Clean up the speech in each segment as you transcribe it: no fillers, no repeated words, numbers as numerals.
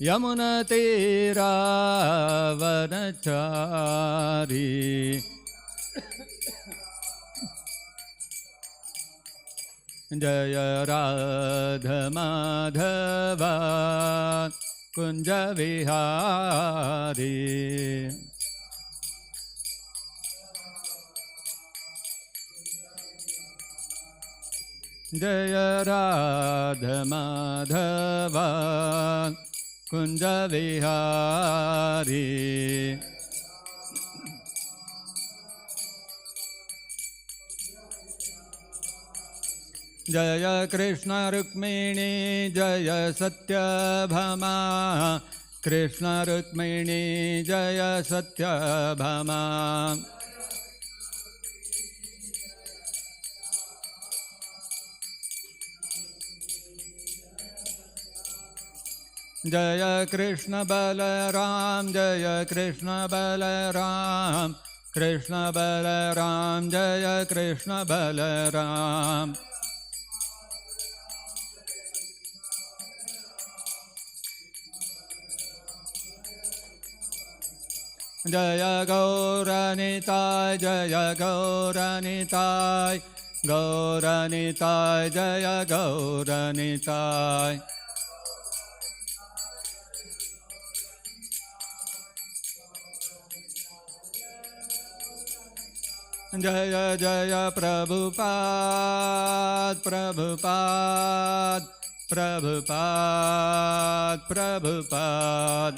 यमुनतीरावनचारी जय राधा माधव कुंज विहारी जय राधा माधव कुंज विहारी जय कृष्ण रुक्मिणी जय सत्यभामा कृष्ण रुक्मिणी जय सत्यभामा जय कृष्ण बलराम जय कृष्ण बलराम कृष्ण बलराम जय कृष्ण बलराम जय गौरनिताय जय गौरनिताय गौरनिताय जय गौरनिताय जय जय प्रभुपाद प्रभुपाद प्रभुपाद प्रभुपाद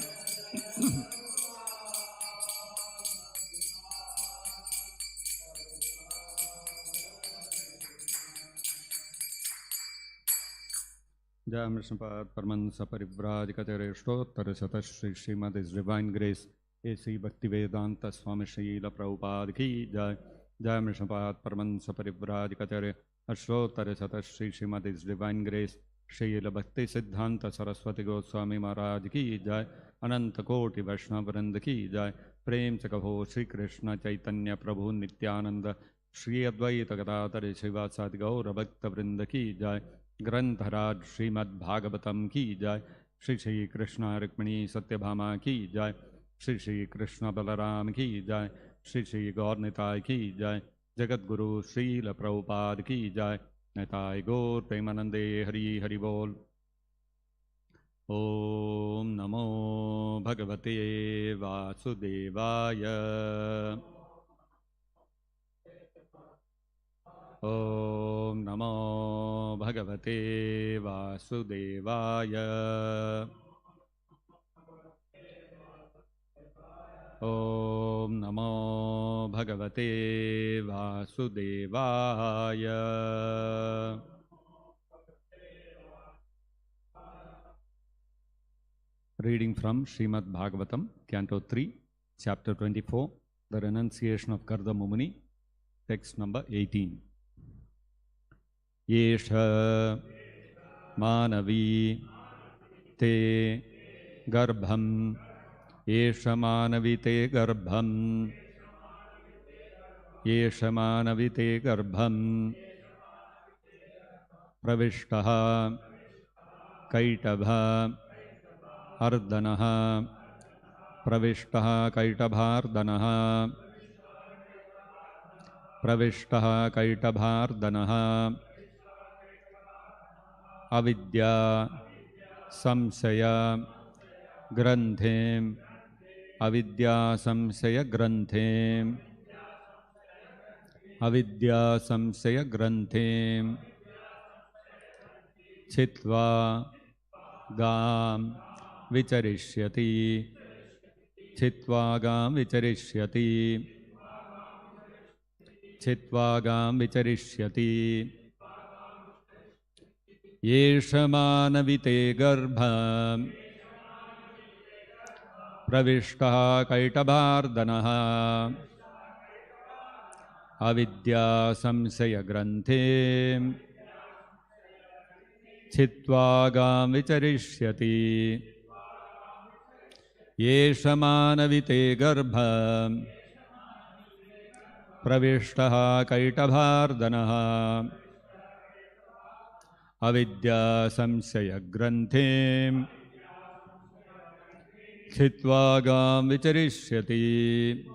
जय Narasimha Paramahansa Parivrajakachareštottar Shri Srimad His Divine Grace A.C. Bhaktivedanta Swami Srila Prabhupada Ki Jai. Jai Narasimha Paramahansa Parivrajakachareštottar Shri Srimad His Divine Grace Srila Bhakti Siddhanta Saraswati Goswami Maharaj Ki Jai. Ananta Koti Vaishnava Vrinda Ki Jai. Prem se kho Shri Krishna Chaitanya Prabhu Nityananda Shri Advaita Gadadhar Srivasadi Gaura Bhakta Vrinda Ki Jai. ग्रंथराज श्रीमद्-भागवतम की जय। श्री श्री कृष्ण रुक्मिणी सत्यभामा की जय। श्री श्री कृष्ण बलराम की जय। श्री श्री गौरनिताय की जय। जगत गुरु श्रील प्रभुपाद की जय। निताय गौर प्रेमानंदे हरि हरि बोल। ओम नमो भगवते वासुदेवाय। ओम नमो भगवते वासुदेवाय। ओम नमो भगवते वासुदेवाय। Reading from Srimad-Bhagavatam, Canto 3, Chapter 24, The Renunciation of Karda Mumuni, text number 18. Yesha manavi te garbham. Yesha manavi te garbham. Yesha manavi te garbham. Pravishtaha kaitavha ardanaha. Pravishtaha kaitavardanaha. Pravishtaha kaitavardanaha. Avidya samsaya granthem. Avidya samsaya granthem. Avidya samsaya granthem. Chitva gam vicharishyati. Chitva gam vicharishyati. Chitva gam vicharishyati. Yesha manavite garbham. Pravishtaha kaitavardanaha. Avidya samsaya granthem. Chitva gam vicharishyati. Yesha manavite garbham. Pravishtaha kaitavardanaha. Avidya samsaya granthem. Chitvagam vicharishyati.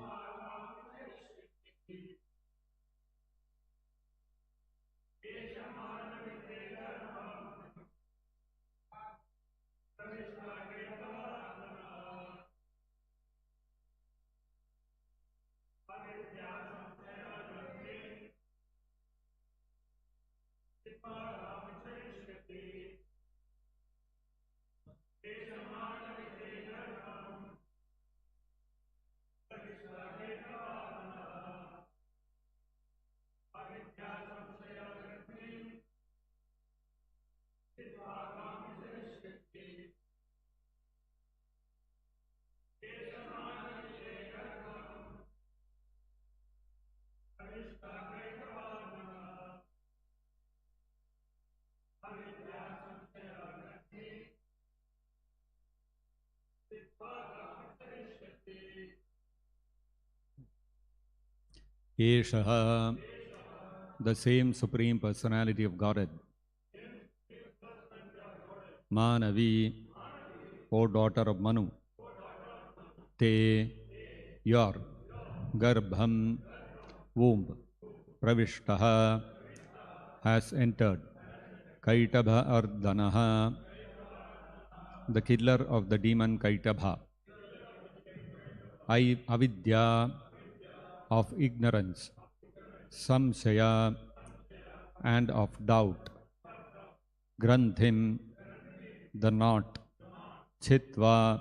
Eshaha, the same Supreme Personality of Godhead. Manavi, O daughter of Manu. Te, your, Garbham, womb, Pravishtaha, has entered. Kaitabha Ardhanaha, the killer of the demon Kaitabha. Avidya, of ignorance. Samshaya, and of doubt. Granthim, the knot. Chitva,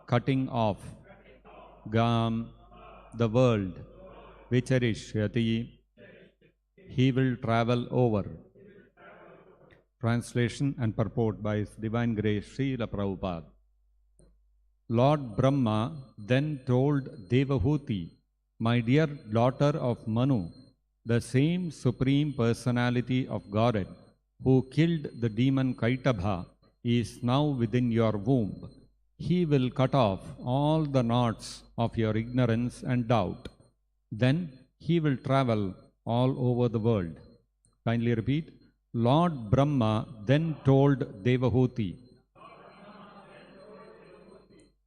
cutting off. Gam, the world. Vicharishyati, he will travel over. Translation and purport by His Divine Grace Srila Prabhupada. Lord Brahma then told Devahuti, my dear daughter of Manu, the same Supreme Personality of Godhead who killed the demon Kaitabha is now within your womb. He will cut off all the knots of your ignorance and doubt. Then he will travel all over the world. Kindly repeat. Lord Brahma then told Devahuti,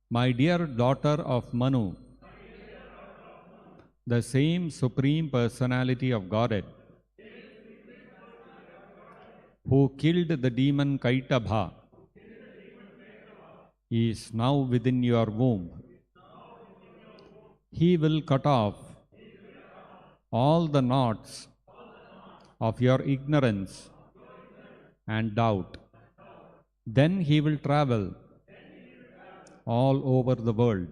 my dear daughter of Manu, the same Supreme Personality of Godhead who killed the demon Kaitabha is now within your womb. He will cut off all the knots of your ignorance and doubt. Then he will travel all over the world.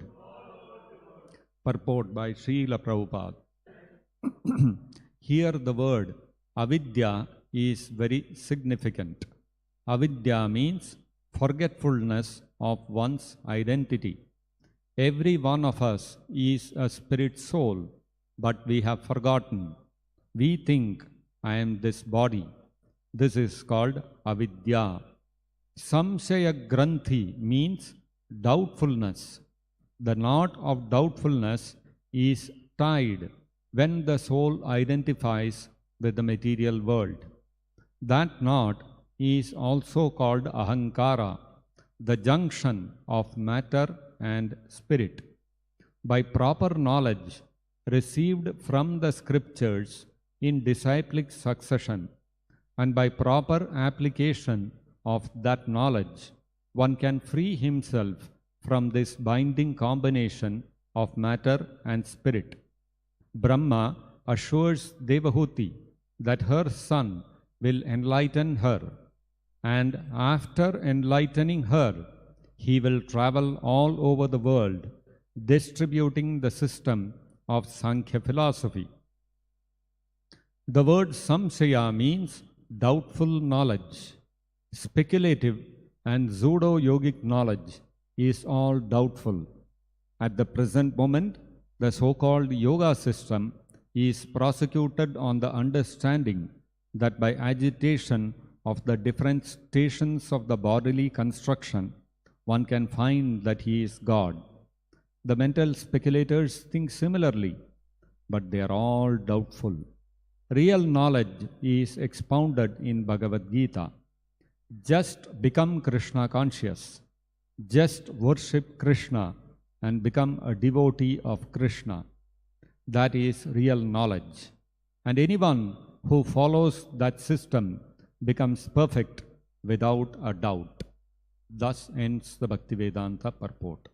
Purport by Srila Prabhupada. Here the word avidya is very significant. Avidya means forgetfulness of one's identity. Every one of us is a spirit soul, but we have forgotten. We think, I am this body. This is called avidya. Samshaya granthi means doubtfulness. The knot of doubtfulness is tied when the soul identifies with the material world. That knot is also called ahankara, the junction of matter and spirit. By proper knowledge received from the scriptures in disciplic succession, and by proper application of that knowledge, one can free himself from this binding combination of matter and spirit. Brahma assures Devahuti that her son will enlighten her, and after enlightening her, he will travel all over the world, distributing the system of Sankhya philosophy. The word samshaya means doubtful knowledge. Speculative and pseudo-yogic knowledge is all doubtful. At the present moment, the so-called yoga system is prosecuted on the understanding that by agitation of the different stations of the bodily construction, one can find that he is God. The mental speculators think similarly, but they are all doubtful. Real knowledge is expounded in Bhagavad-gita. Just become Krishna conscious. just worship Krishna and become a devotee of Krishna. That is real knowledge. And anyone who follows that system becomes perfect without a doubt. Thus ends the Bhaktivedanta purport.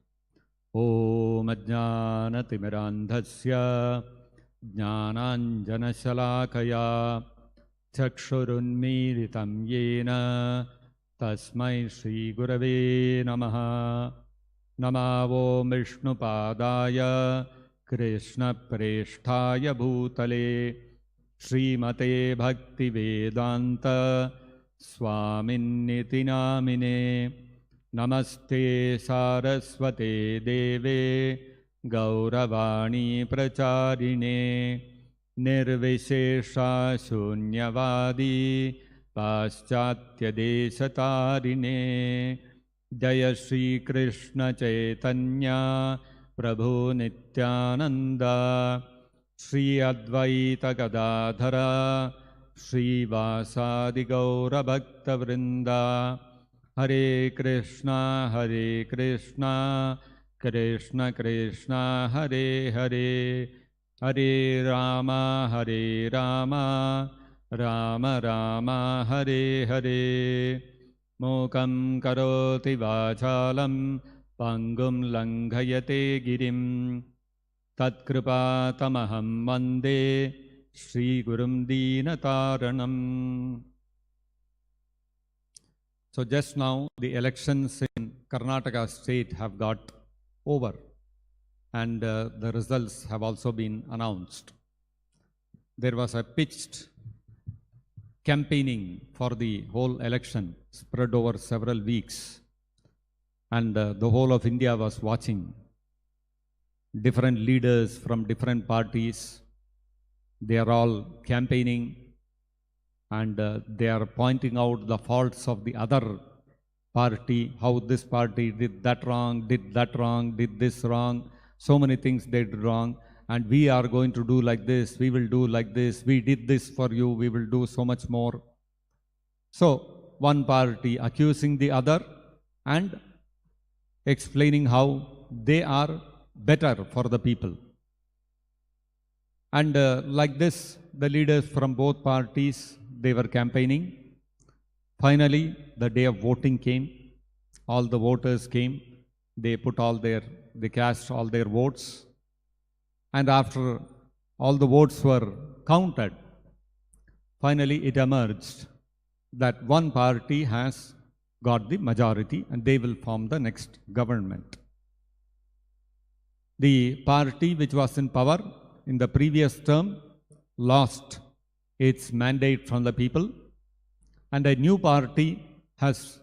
Om Ajnanatimirandhasya Jnananjanashalakaya Chakshurunmilitam Yena Tasmai Shri Gurave Namaha. Namavo Vishnupadaya Krishna Presthaya Bhutale Srimate Bhaktivedanta Swaminiti Namine. Namaste Saraswate Deve Gauravani Pracharine Nirvishesha Shunyavadi Paschatya Desatarine. Jaya Shri Krishna Chaitanya Prabhu Nityananda Shri Advaita Gadadhara Shri Vasadi Gaura Bhakta Vrinda. Hare Krishna, Krishna Krishna, Hare Hare, Hare Rama, Rama Rama, Hare Hare. Mokam karoti vachalam, pangum langhayate girim, tatkripa tamaham vande, Shri Gurum Deenataranam. So just now the elections in Karnataka state have got over, and the results have also been announced. There was a pitched campaigning for the whole election spread over several weeks, and the whole of India was watching. Different leaders from different parties, they are all campaigning, and they are pointing out the faults of the other party, how this party did that wrong, did this wrong, so many things they did wrong, and we are going to do like this, we will do like this, we did this for you, we will do so much more. So one party accusing the other and explaining how they are better for the people. And like this, the leaders from both parties, they were campaigning. Finally, the day of voting came. All the voters came. They cast all their votes. And after all the votes were counted, finally it emerged that one party has got the majority and they will form the next government. The party which was in power in the previous term lost its mandate from the people, and a new party is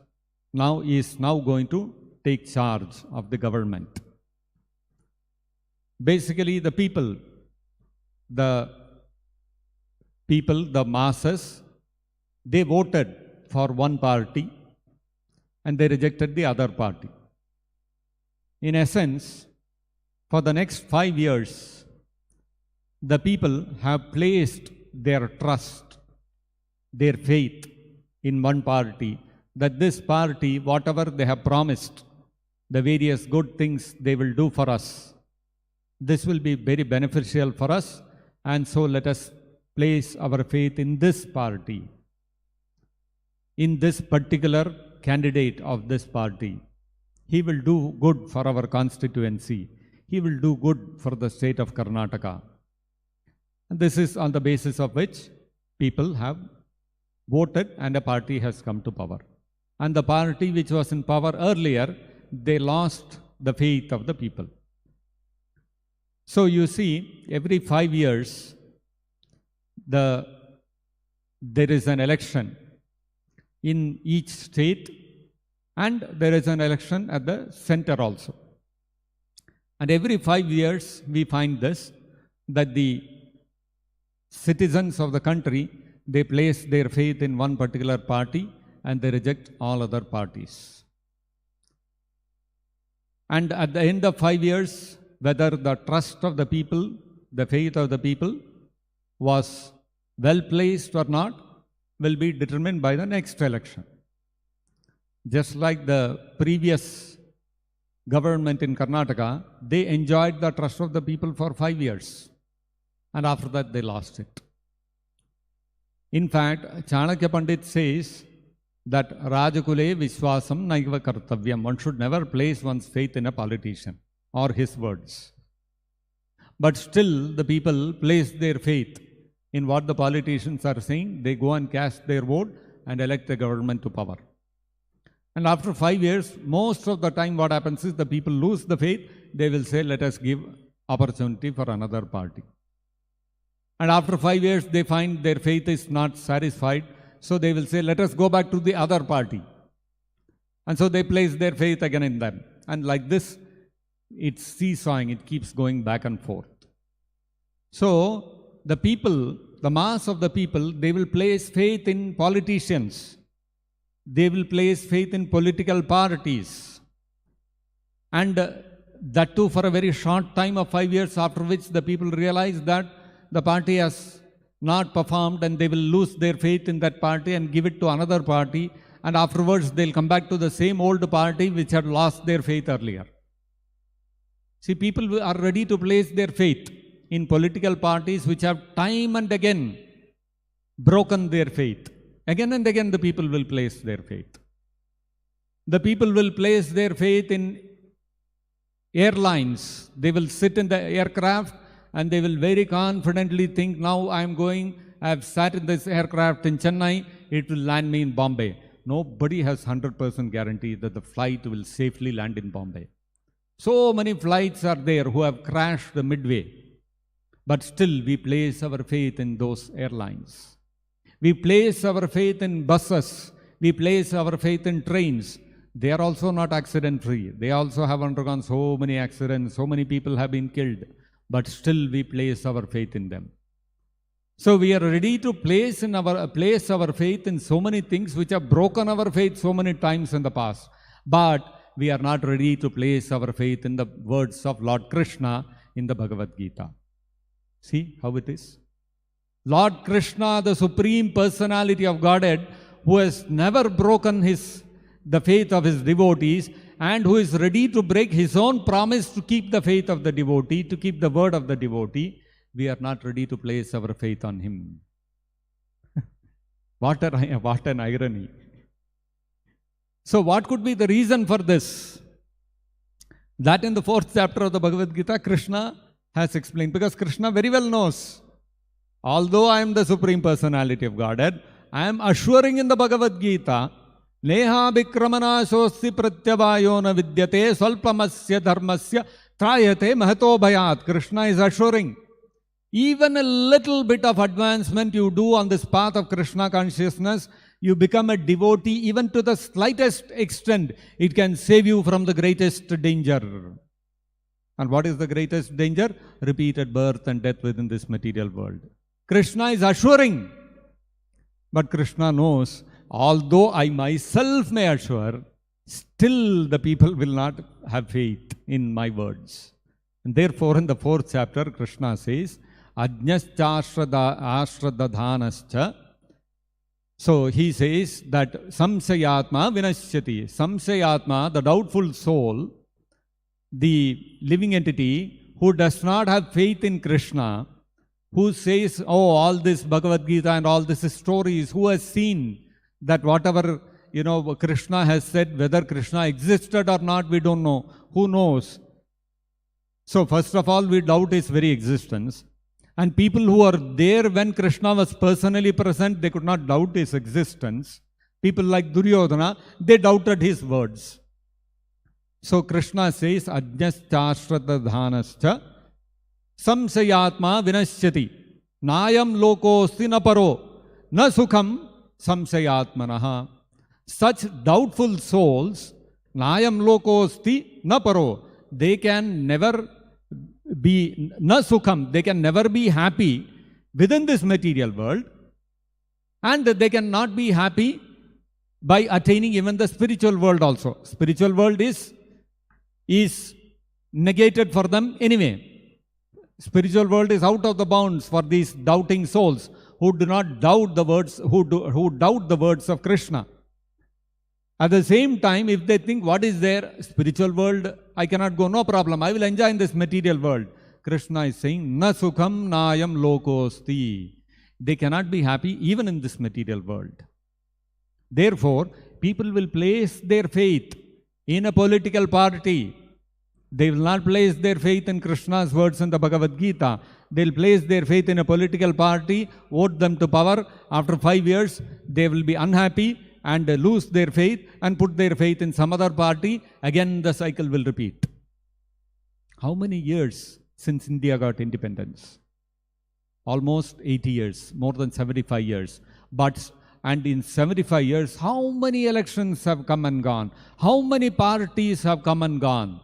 now going to take charge of the government. Basically, the people, the masses, they voted for one party and they rejected the other party. In essence, for the next 5 years, the people have placed their trust, their faith in one party, that this party, whatever they have promised, the various good things they will do for us, this will be very beneficial for us, and so let us place our faith in this party, in this particular candidate of this party. He will do good for our constituency. He will do good for the state of Karnataka. And this is on the basis of which people have voted and a party has come to power. And the party which was in power earlier, they lost the faith of the people. So you see, every 5 years, there is an election in each state, and there is an election at the center also. And every 5 years, we find this, that the citizens of the country, they place their faith in one particular party and they reject all other parties. And at the end of 5 years, whether the trust of the people, the faith of the people was well placed or not, will be determined by the next election. Just like the previous government in Karnataka, they enjoyed the trust of the people for 5 years. And after that, they lost it. In fact, Chanakya Pandit says that Rajakule Vishwasam Naiva Kartavyam. One should never place one's faith in a politician or his words. But still, the people place their faith in what the politicians are saying. They go and cast their vote and elect the government to power. And after 5 years, most of the time what happens is the people lose the faith. They will say, let us give opportunity for another party. And after 5 years, they find their faith is not satisfied. So they will say, let us go back to the other party. And so they place their faith again in them. And like this, it's seesawing. It keeps going back and forth. So the people, the mass of the people, they will place faith in politicians. They will place faith in political parties. And that too for a very short time of 5 years, after which the people realize that the party has not performed and they will lose their faith in that party and give it to another party. And afterwards, they'll come back to the same old party which had lost their faith earlier. See, people are ready to place their faith in political parties which have time and again broken their faith. Again and again the people will place their faith. The people will place their faith in airlines. They will sit in the aircraft and they will very confidently think, now I have sat in this aircraft in Chennai, it will land me in Bombay. Nobody has 100% guarantee that the flight will safely land in Bombay. So many flights are there who have crashed midway. But still we place our faith in those airlines. We place our faith in buses. We place our faith in trains. They are also not accident free. They also have undergone so many accidents. So many people have been killed. But still we place our faith in them. So we are ready to place our faith in so many things which have broken our faith so many times in the past. But we are not ready to place our faith in the words of Lord Krishna in the Bhagavad-gita. See how it is? Lord Krishna, the Supreme Personality of Godhead, who has never broken the faith of his devotees and who is ready to break his own promise to keep the faith of the devotee, to keep the word of the devotee, we are not ready to place our faith on him. What an irony. So what could be the reason for this? That in the 4th chapter of the Bhagavad-gita, Krishna has explained, because Krishna very well knows, although I am the Supreme Personality of Godhead, I am assuring in the Bhagavad-gita, Neha Vikramana Sosti Pratyavayona Vidyate Swalpamasya Dharmasya Trayate Mahato Bhayat. Krishna is assuring, even a little bit of advancement you do on this path of Krishna consciousness, you become a devotee even to the slightest extent, it can save you from the greatest danger. And what is the greatest danger? Repeated birth and death within this material world. Krishna is assuring. But Krishna knows, although I myself may assure, still the people will not have faith in my words. And therefore in the 4th chapter, Krishna says, Ajñascha ashradadhanascha. So he says that samsayatma vinashyati. Samsayatma, the doubtful soul, the living entity who does not have faith in Krishna, who says, oh, all this Bhagavad-gita and all these stories, who has seen that whatever, Krishna has said, whether Krishna existed or not, we don't know. Who knows? So first of all, we doubt his very existence. And people who are there when Krishna was personally present, they could not doubt his existence. People like Duryodhana, they doubted his words. So Krishna says, Ajñaschashradadhanascha samsayatma vinashyati nayam lokosti na paro na sukham samsayatmanaha. Such doubtful souls, nayam lokosti na paro, they can never be na sukham, they can never be happy within this material world, and they cannot be happy by attaining even the spiritual world also. Spiritual world is negated for them anyway. Spiritual world is out of the bounds for these doubting souls who do not doubt the words, who doubt the words of Krishna. At the same time, if they think, what is their spiritual world? I cannot go, no problem. I will enjoy in this material world. Krishna is saying, na sukham nayam lokosti. They cannot be happy even in this material world. Therefore, people will place their faith in a political party. They will not place their faith in Krishna's words in the Bhagavad-gita. They will place their faith in a political party, vote them to power. After 5 years, they will be unhappy and lose their faith and put their faith in some other party. Again, the cycle will repeat. How many years since India got independence? Almost 80 years, more than 75 years. And in 75 years, how many elections have come and gone? How many parties have come and gone?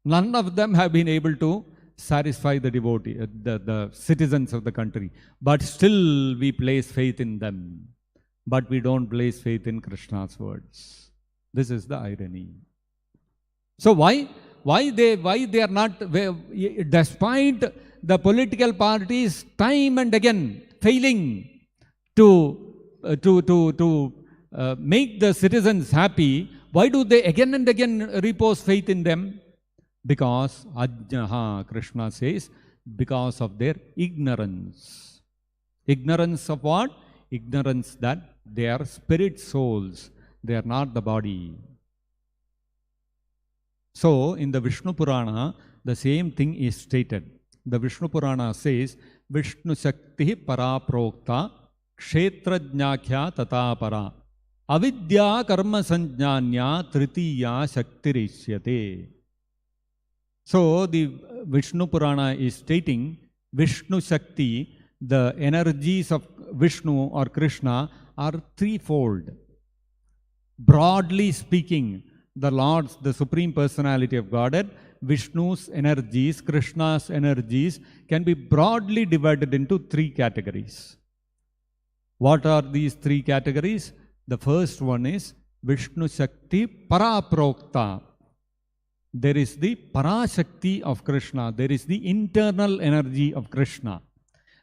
None of them have been able to satisfy the devotee, the citizens of the country. But still we place faith in them. But we don't place faith in Krishna's words. This is the irony. So why they are not, despite the political parties time and again failing to make the citizens happy, why do they again and again repose faith in them? Because ajnaha, Krishna says, because of their ignorance. Ignorance of what? Ignorance that they are spirit souls. They are not the body. So, in the Vishnu Purana, the same thing is stated. The Vishnu Purana says, Vishnu Shakti Paraprokta Kshetrajnakya Tatapara Avidya Karma Sanjnanya Tritiya Shaktirishyate. So, the Vishnu Purana is stating Vishnu Shakti, the energies of Vishnu or Krishna are threefold. Broadly speaking, the Lord's, the Supreme Personality of Godhead, Vishnu's energies, Krishna's energies can be broadly divided into three categories. What are these three categories? The first one is Vishnu Shakti Paraprokta. There is the Parashakti of Krishna. There is the internal energy of Krishna,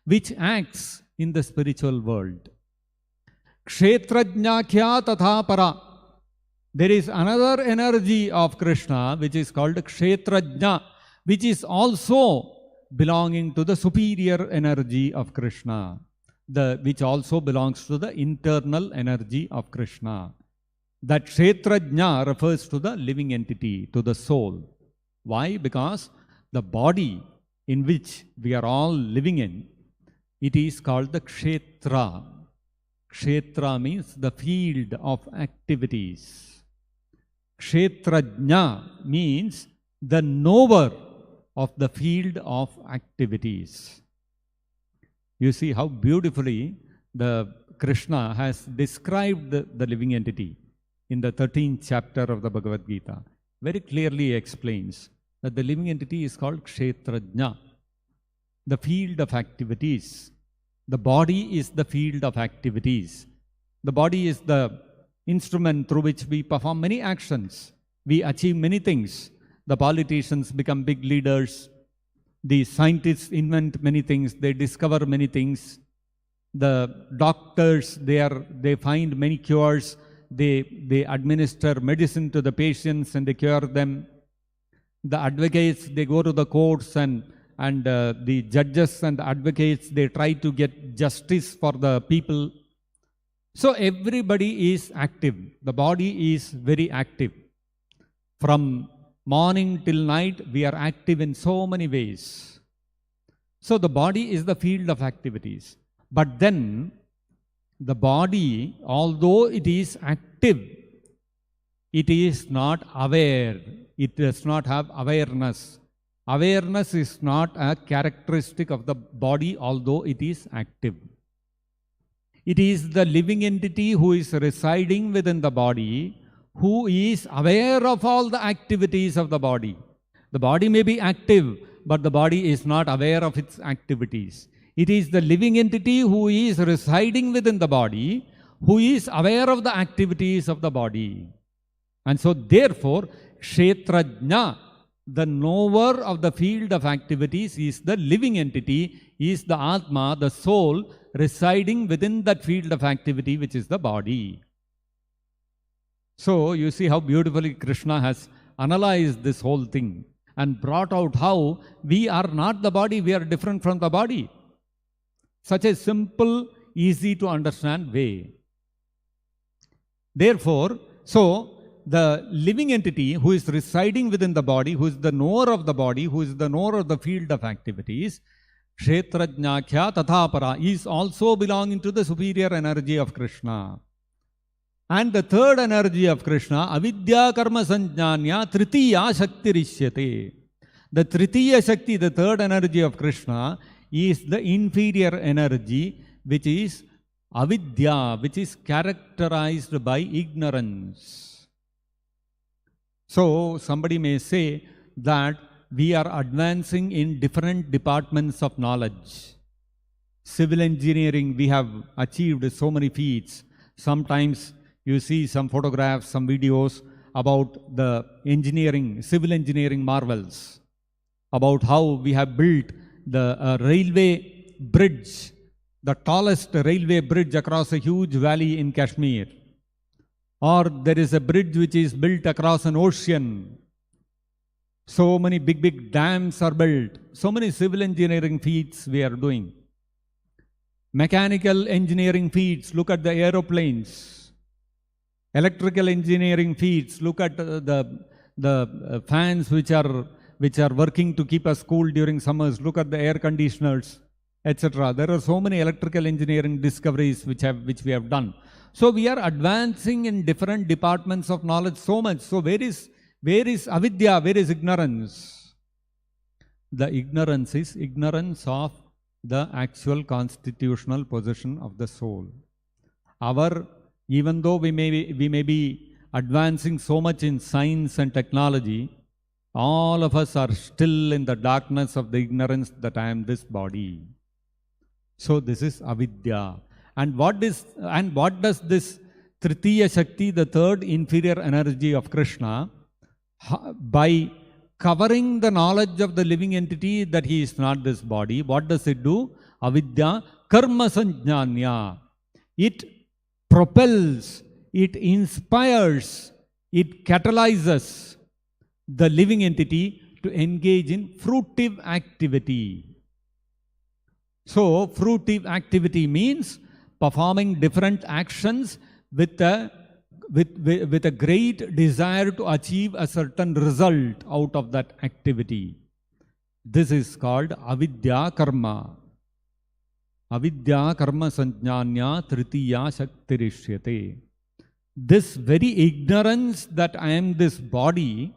which acts in the spiritual world. Kshetrajnakya tatha para. There is another energy of Krishna which is called Kshetrajna, which is also belonging to the superior energy of Krishna, which also belongs to the internal energy of Krishna. That Kshetrajna refers to the living entity, to the soul. Why? Because the body in which we are all living in, it is called the Kshetra. Kshetra means the field of activities. Kshetrajna means the knower of the field of activities. You see how beautifully the Krishna has described the living entity in the 13th chapter of the Bhagavad-gita. Very clearly explains that the living entity is called Kshetrajna, the field of activities. The body is the field of activities. The body is the instrument through which we perform many actions. We achieve many things. The politicians become big leaders. The scientists invent many things. They discover many things. The doctors, they find many cures. They administer medicine to the patients and they cure them. The advocates, they go to the courts and the judges and the advocates, they try to get justice for the people. So everybody is active. The body is very active. From morning till night, we are active in so many ways. So the body is the field of activities. But then, the body, although it is active, it is not aware. It does not have awareness. Awareness is not a characteristic of the body, although it is active. It is the living entity who is residing within the body, who is aware of all the activities of the body. The body may be active, but the body is not aware of its activities. It is the living entity who is residing within the body, who is aware of the activities of the body. And so therefore, Kshetrajna, the knower of the field of activities, is the living entity, is the Atma, the soul, residing within that field of activity, which is the body. So you see how beautifully Krishna has analyzed this whole thing and brought out how we are not the body, we are different from the body. Such a simple, easy to understand way. Therefore, so the living entity who is residing within the body, who is the knower of the body, who is the knower of the field of activities, Kshetrajñākya Tathapara, is also belonging to the superior energy of Krishna. And the third energy of Krishna, Avidya Karma Sanjnanya Tritiya Shakti Rishyate. The Tritiya Shakti, the third energy of Krishna, is the inferior energy which is Avidya, which is characterized by ignorance. So somebody may say that we are advancing in different departments of knowledge. Civil engineering, we have achieved so many feats. Sometimes you see some photographs, some videos about the engineering, civil engineering marvels, about how we have built the railway bridge, the tallest railway bridge across a huge valley in Kashmir. Or there is a bridge which is built across an ocean. So many big dams are built. So many civil engineering feats we are doing. Mechanical engineering feats, look at the aeroplanes. Electrical engineering feats, look at the fans which are working to keep us cool during summers. Look at the air conditioners, etc. There are so many electrical engineering discoveries which we have done. So we are advancing in different departments of knowledge so much. So where is avidya? Where is ignorance? The ignorance is ignorance of the actual constitutional position of the soul. Even though we may be advancing so much in science and technology, all of us are still in the darkness of the ignorance that I am this body. So this is avidya. And what does this Tritiya Shakti, the third inferior energy of Krishna, by covering the knowledge of the living entity that he is not this body, what does it do? Avidya Karma Sanjnanya. It propels, it inspires, it catalyzes the living entity to engage in fruitive activity. So, fruitive activity means performing different actions with a great desire to achieve a certain result out of that activity. This is called avidya karma. Avidya karma sanjnanya tritiya shaktirishyate. This very ignorance that I am this body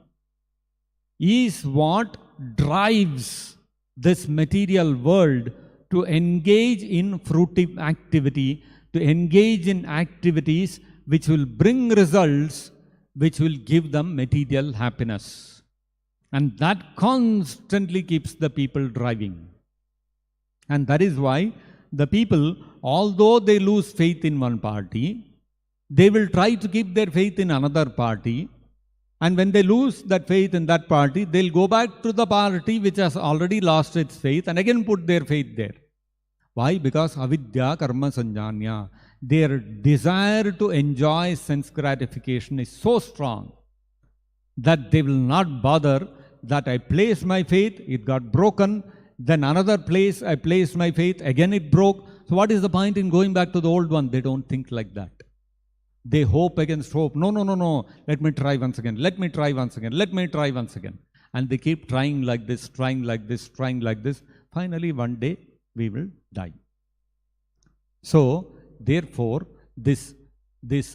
is what drives this material world to engage in fruitive activity, to engage in activities which will bring results, which will give them material happiness. And that constantly keeps the people driving. And that is why the people, although they lose faith in one party, they will try to keep their faith in another party. And when they lose that faith in that party, they'll go back to the party which has already lost its faith and again put their faith there. Why? Because avidya karma sanjanya. Their desire to enjoy sense gratification is so strong that they will not bother that I place my faith, it got broken, then another place I placed my faith, again it broke. So what is the point in going back to the old one? They don't think like that. They hope against hope. No. Let me try once again. Let me try once again. Let me try once again. And they keep trying like this, trying like this, trying like this. Finally, one day, we will die. So, therefore, this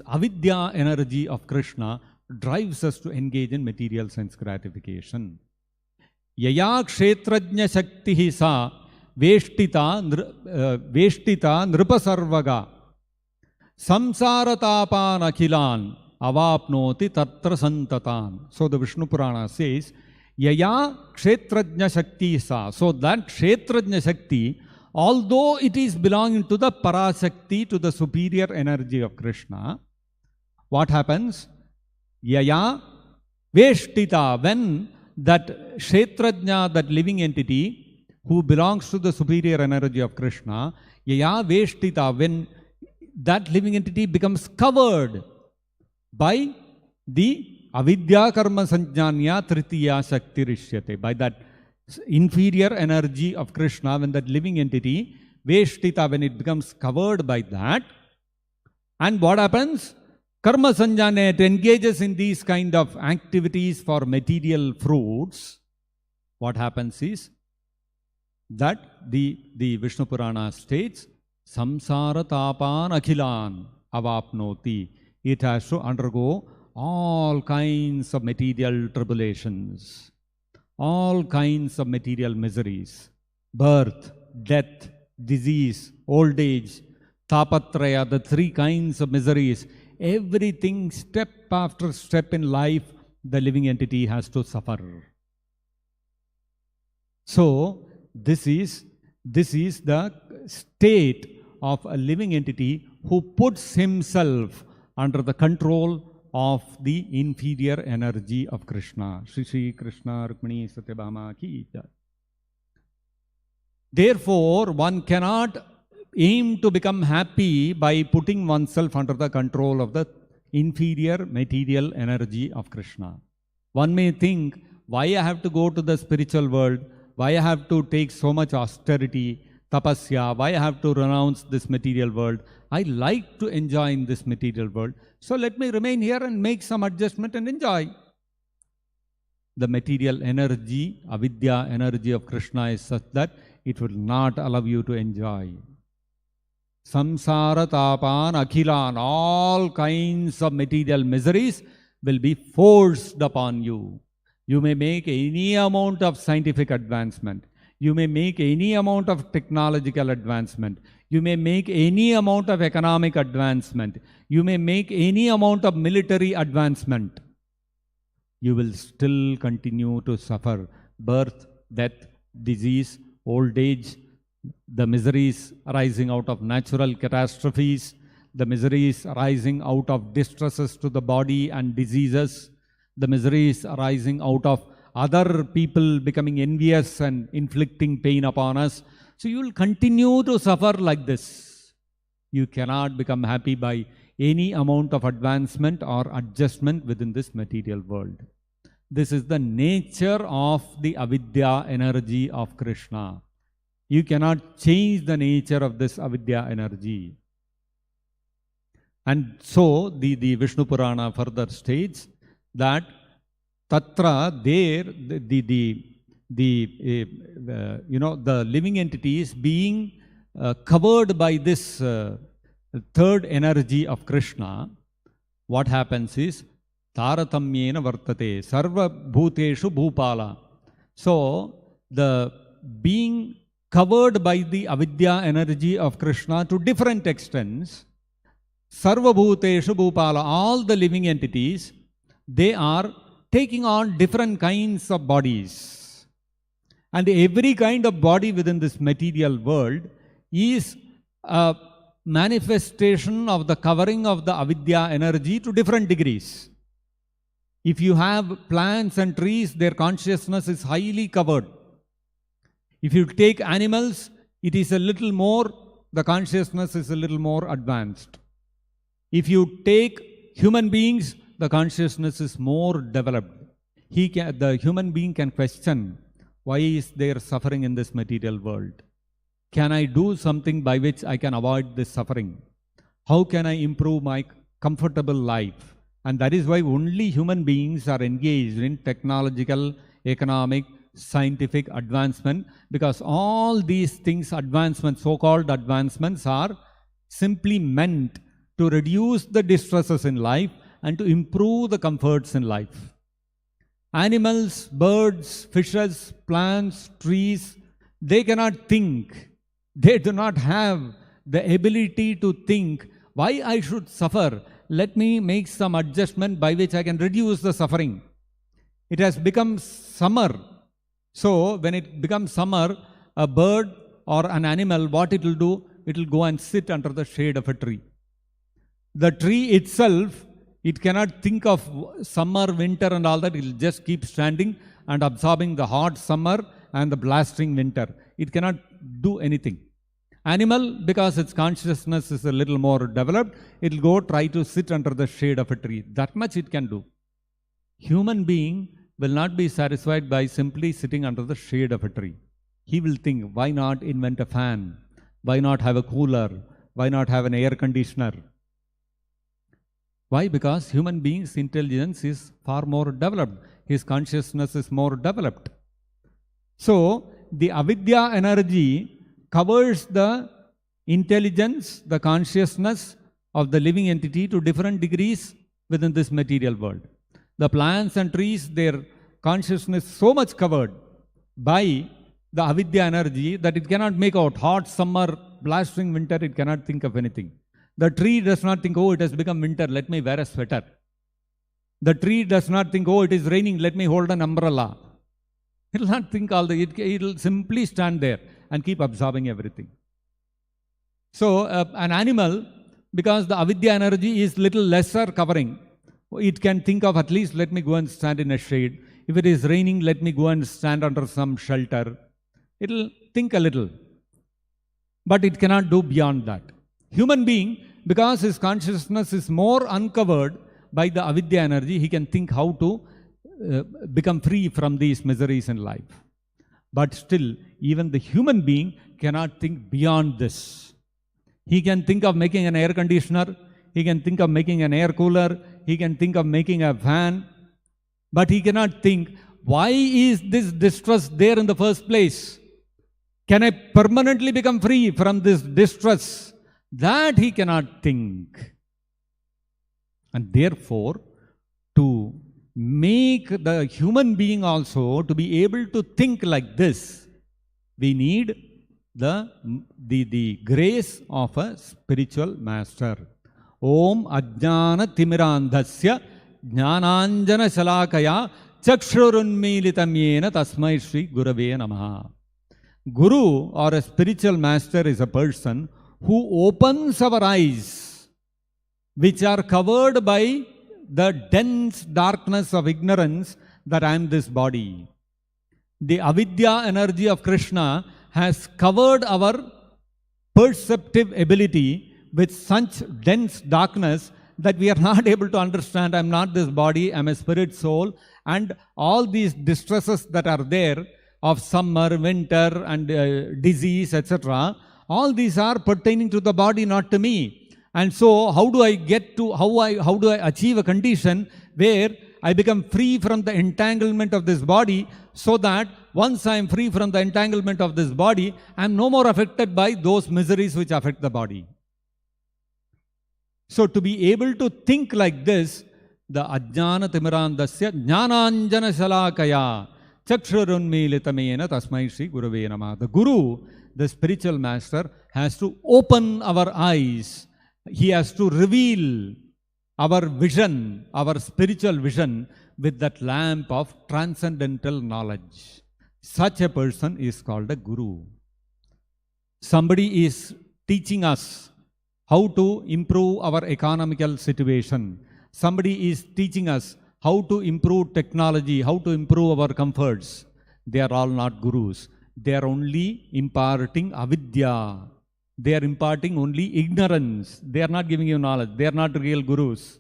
avidya energy of Krishna drives us to engage in material sense gratification. Yaya kshetrajna shaktihi sa veshtita nrupasarvaga samsaratapan akhilan avapnoti tatra santatan. So the Vishnu Purana says, Yaya kshetrajna shakti sa. So that kshetrajna shakti, although it is belonging to the Parashakti, to the superior energy of Krishna, what happens? Yaya veshtita, when that kshetrajna, that living entity who belongs to the superior energy of Krishna, yaya veshtita, when that living entity becomes covered by the avidya karma sanjnanya tritiya shakti rishyate. By that inferior energy of Krishna, when that living entity, veshtita, when it becomes covered by that, and what happens? Karma sanjnana, it engages in these kind of activities for material fruits. What happens is that the Vishnu Purana states, samsara tapan akhilan avapnoti. It has to undergo all kinds of material tribulations, all kinds of material miseries, birth, death, disease, old age, tapatraya, the three kinds of miseries. Everything, step after step in life, the living entity has to suffer. So, this is the state of a living entity who puts himself under the control of the inferior energy of Krishna. Shri Shri Krishna Rukmini Satyabhama ki jai. Therefore, one cannot aim to become happy by putting oneself under the control of the inferior material energy of Krishna. One may think, why I have to go to the spiritual world? Why I have to take so much austerity, tapasya? Why I have to renounce this material world? I like to enjoy in this material world. So let me remain here and make some adjustment and enjoy. The material energy, avidya energy of Krishna is such that it will not allow you to enjoy. Samsara tapan akhilan, all kinds of material miseries will be forced upon you. You may make any amount of scientific advancement. You may make any amount of technological advancement. You may make any amount of economic advancement. You may make any amount of military advancement. You will still continue to suffer birth, death, disease, old age, the miseries arising out of natural catastrophes, the miseries arising out of distresses to the body and diseases, the miseries arising out of other people becoming envious and inflicting pain upon us. So you will continue to suffer like this. You cannot become happy by any amount of advancement or adjustment within this material world. This is the nature of the avidya energy of Krishna. You cannot change the nature of this avidya energy. And so the Vishnu Purana further states that tatra, there the living entities being covered by this third energy of Krishna, what happens is taratamyena vartate sarva bhuteshu bhupala. So the being covered by the avidya energy of Krishna to different extents, sarva bhuteshu bhupala, all the living entities, they are taking on different kinds of bodies. And every kind of body within this material world is a manifestation of the covering of the avidya energy to different degrees. If you have plants and trees, their consciousness is highly covered. If you take animals, it is a little more, the consciousness is a little more advanced. If you take human beings, the consciousness is more developed. The human being can question, why is there suffering in this material world? Can I do something by which I can avoid this suffering? How can I improve my comfortable life? And that is why only human beings are engaged in technological, economic, scientific advancement, because all these things, advancements, so-called advancements, are simply meant to reduce the distresses in life and to improve the comforts in life. Animals, birds, fishes, plants, trees, they cannot think. They do not have the ability to think, why I should suffer? Let me make some adjustment by which I can reduce the suffering. It has become summer. So when it becomes summer, a bird or an animal, what it will do? It will go and sit under the shade of a tree. The tree itself, it cannot think of summer, winter and all that. It will just keep standing and absorbing the hot summer and the blasting winter. It cannot do anything. Animal, because its consciousness is a little more developed, it will go try to sit under the shade of a tree. That much it can do. Human being will not be satisfied by simply sitting under the shade of a tree. He will think, why not invent a fan? Why not have a cooler? Why not have an air conditioner? Why? Because human being's intelligence is far more developed. His consciousness is more developed. So, the avidya energy covers the intelligence, the consciousness of the living entity to different degrees within this material world. The plants and trees, their consciousness is so much covered by the avidya energy that it cannot make out. Hot summer, blasting winter, it cannot think of anything. The tree does not think, oh, it has become winter, let me wear a sweater. The tree does not think, oh, it is raining, let me hold an umbrella. It will not think all that. It will simply stand there and keep absorbing everything. So, an animal, because the avidya energy is little lesser covering, it can think of at least, let me go and stand in a shade. If it is raining, let me go and stand under some shelter. It will think a little. But it cannot do beyond that. Human being, because his consciousness is more uncovered by the avidya energy, he can think how to become free from these miseries in life. But still, even the human being cannot think beyond this. He can think of making an air conditioner, he can think of making an air cooler, he can think of making a fan, but he cannot think, why is this distress there in the first place? Can I permanently become free from this distress? That he cannot think. And therefore, to make the human being also to be able to think like this, we need the grace of a spiritual master. Om ajnana timirandhasya jnananjana shalakaya chakshurunmilitam yena tasmai shri gurave namaha. Guru or a spiritual master is a person who opens our eyes, which are covered by the dense darkness of ignorance that I am this body. The avidya energy of Krishna has covered our perceptive ability with such dense darkness that we are not able to understand, I am not this body, I am a spirit soul, and all these distresses that are there of summer, winter and disease, etc. All these are pertaining to the body, not to me. And so how do I achieve a condition where I become free from the entanglement of this body, so that once I am free from the entanglement of this body, I am no more affected by those miseries which affect the body. So to be able to think like this, the ajnana timirandasya jnananjana shalakaya chakshurunmilitamena tasmai shri gurave namaha. The Guru, the spiritual master, has to open our eyes. He has to reveal our vision, our spiritual vision, with that lamp of transcendental knowledge. Such a person is called a Guru. Somebody is teaching us how to improve our economical situation. Somebody is teaching us how to improve technology, how to improve our comforts. They are all not Gurus. They are only imparting avidya. They are imparting only ignorance. They are not giving you knowledge. They are not real Gurus.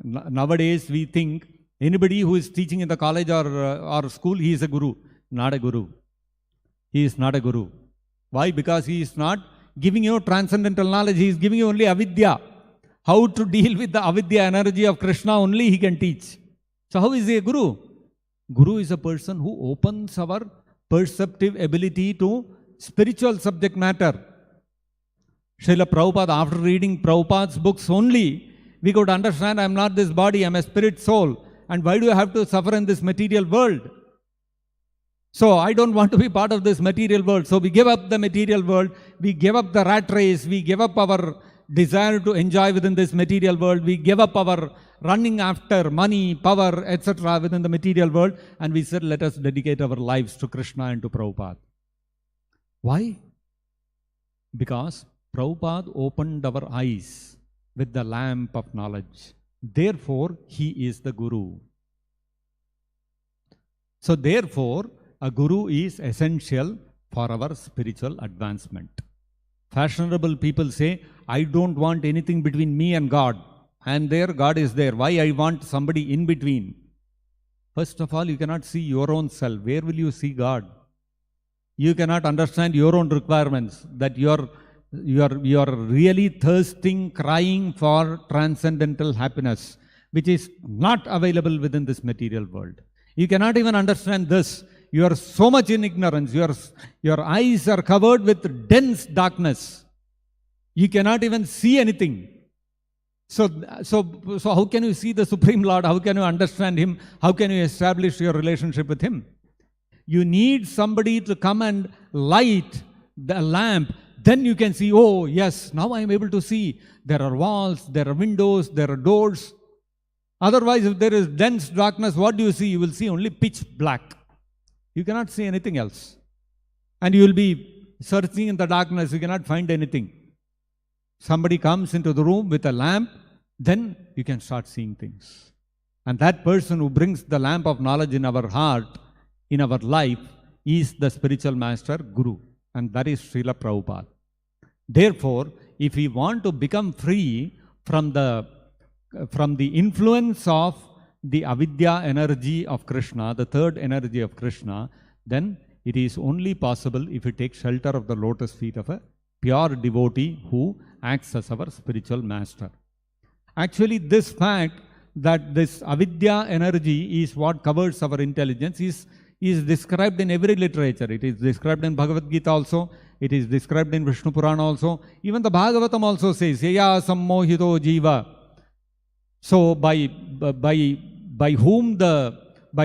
Nowadays we think anybody who is teaching in the college or school, he is a Guru. Not a Guru. He is not a Guru. Why? Because he is not giving you transcendental knowledge. He is giving you only avidya. How to deal with the avidya energy of Krishna only he can teach. So how is he a Guru? Guru is a person who opens our perceptive ability to spiritual subject matter. Srila Prabhupada, after reading Prabhupada's books only, we could understand, I am not this body, I am a spirit soul. And why do I have to suffer in this material world? So I don't want to be part of this material world. So we give up the material world, we give up the rat race, we give up our desire to enjoy within this material world, we give up our running after money, power, etc. within the material world, and we said, let us dedicate our lives to Krishna and to Prabhupada. Why? Because Prabhupada opened our eyes with the lamp of knowledge. Therefore, he is the Guru. So therefore, a Guru is essential for our spiritual advancement. Fashionable people say, I don't want anything between me and God. And there, God is there. Why I want somebody in between? First of all, you cannot see your own self. Where will you see God? You cannot understand your own requirements, that you are really thirsting, crying for transcendental happiness, which is not available within this material world. You cannot even understand this. You are so much in ignorance. Your eyes are covered with dense darkness. You cannot even see anything. So how can you see the Supreme Lord? How can you understand Him? How can you establish your relationship with Him? You need somebody to come and light the lamp. Then you can see, oh yes, now I am able to see. There are walls, there are windows, there are doors. Otherwise, if there is dense darkness, what do you see? You will see only pitch black. You cannot see anything else. And you will be searching in the darkness, you cannot find anything. Somebody comes into the room with a lamp, then you can start seeing things. And that person who brings the lamp of knowledge in our heart, in our life, is the spiritual master, Guru. And that is Srila Prabhupada. Therefore, if we want to become free from the influence of the avidya energy of Krishna, the third energy of Krishna, then it is only possible if we take shelter of the lotus feet of a pure devotee who acts as our spiritual master. Actually, this fact that this avidya energy is what covers our intelligence is described in every literature. It is described in Bhagavad-gita also. It is described in Vishnu Purana also. Even the Bhagavatam also says, Yaya sammohito jiva. So by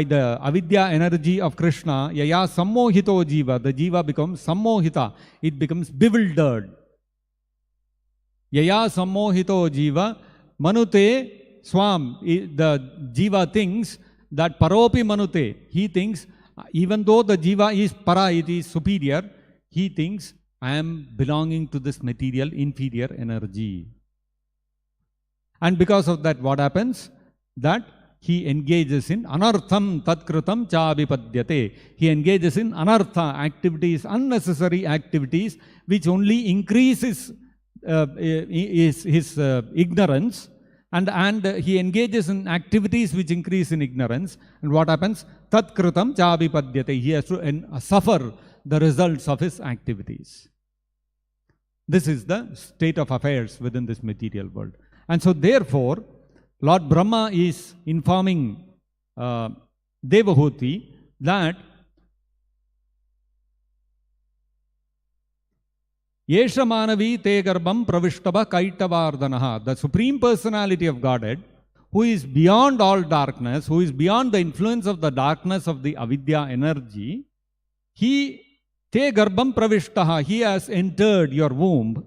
the avidya energy of Krishna, Yaya sammohito jiva, the jiva becomes sammohita. It becomes bewildered. Yaya sammohito jiva, manute swam, the jiva thinks that paropi manute, he thinks, even though the jiva is para, it is superior, he thinks, I am belonging to this material inferior energy. And because of that, what happens? That he engages in anartham tatkrutam cha vipadyate. He engages in anartha activities, unnecessary activities, which only increases his ignorance. And he engages in activities which increase in ignorance. And what happens? Tat kritam cha vipadyate. He has to suffer the results of his activities. This is the state of affairs within this material world. And so therefore, Lord Brahma is informing Devahuti that Yesha Manavi Te Garbham Pravishtava Kaitavardhanaha, the Supreme Personality of Godhead, who is beyond all darkness, who is beyond the influence of the darkness of the avidya energy, he Te Garbham Pravishtaha, he has entered your womb,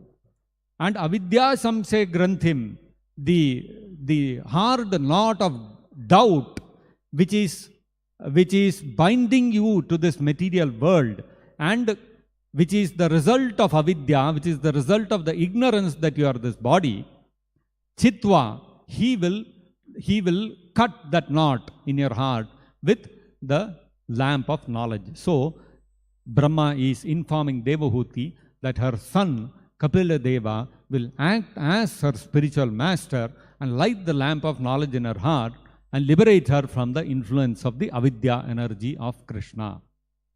and avidya samse granthim, the hard knot of doubt which is binding you to this material world, and which is the result of avidya, which is the result of the ignorance that you are this body, chitva, he will cut that knot in your heart with the lamp of knowledge. So, Brahma is informing Devahuti that her son, Kapila Deva, will act as her spiritual master and light the lamp of knowledge in her heart and liberate her from the influence of the avidya energy of Krishna.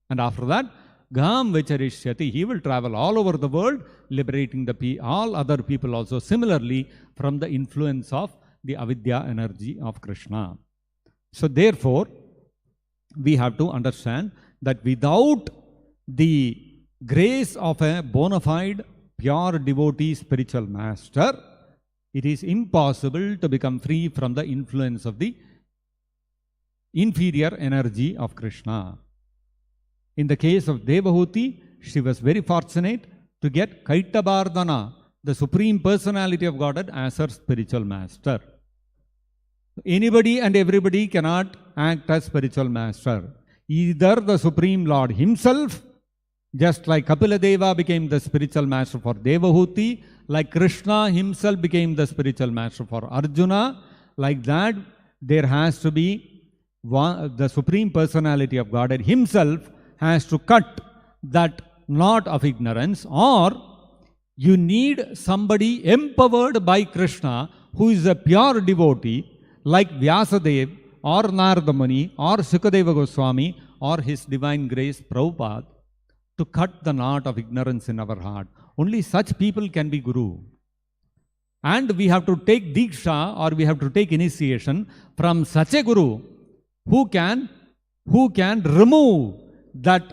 And after that, Gam Vicharishyati, he will travel all over the world, liberating all other people also similarly from the influence of the avidya energy of Krishna. So therefore, we have to understand that without the grace of a bona fide, pure devotee spiritual master, it is impossible to become free from the influence of the inferior energy of Krishna. In the case of Devahuti, she was very fortunate to get Kaitabardhana, the Supreme Personality of Godhead, as her spiritual master. Anybody and everybody cannot act as spiritual master. Either the Supreme Lord himself, just like Kapila Deva became the spiritual master for Devahuti, like Krishna himself became the spiritual master for Arjuna, like that there has to be the Supreme Personality of Godhead himself has to cut that knot of ignorance, or you need somebody empowered by Krishna who is a pure devotee like Vyasadeva or Narada Muni or Sukadeva Goswami or His Divine Grace Prabhupada to cut the knot of ignorance in our heart. Only such people can be Guru. And we have to take Diksha or we have to take initiation from such a Guru who can remove that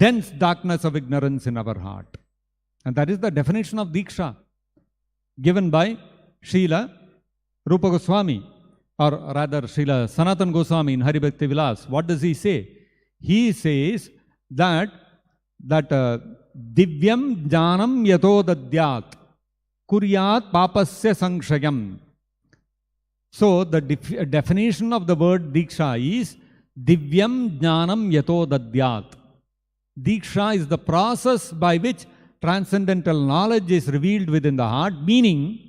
dense darkness of ignorance in our heart. And that is the definition of Diksha given by Srila Rupa Goswami, or rather Srila Sanatan Goswami in Hari Bhakti Vilas. What does he say? He says that Divyam Jnanam Yato Dadyat Kuryat Papasya Sanshayam. So the definition of the word Diksha is Divyam Jnanam Yato Dadyat. Diksha is the process by which transcendental knowledge is revealed within the heart, meaning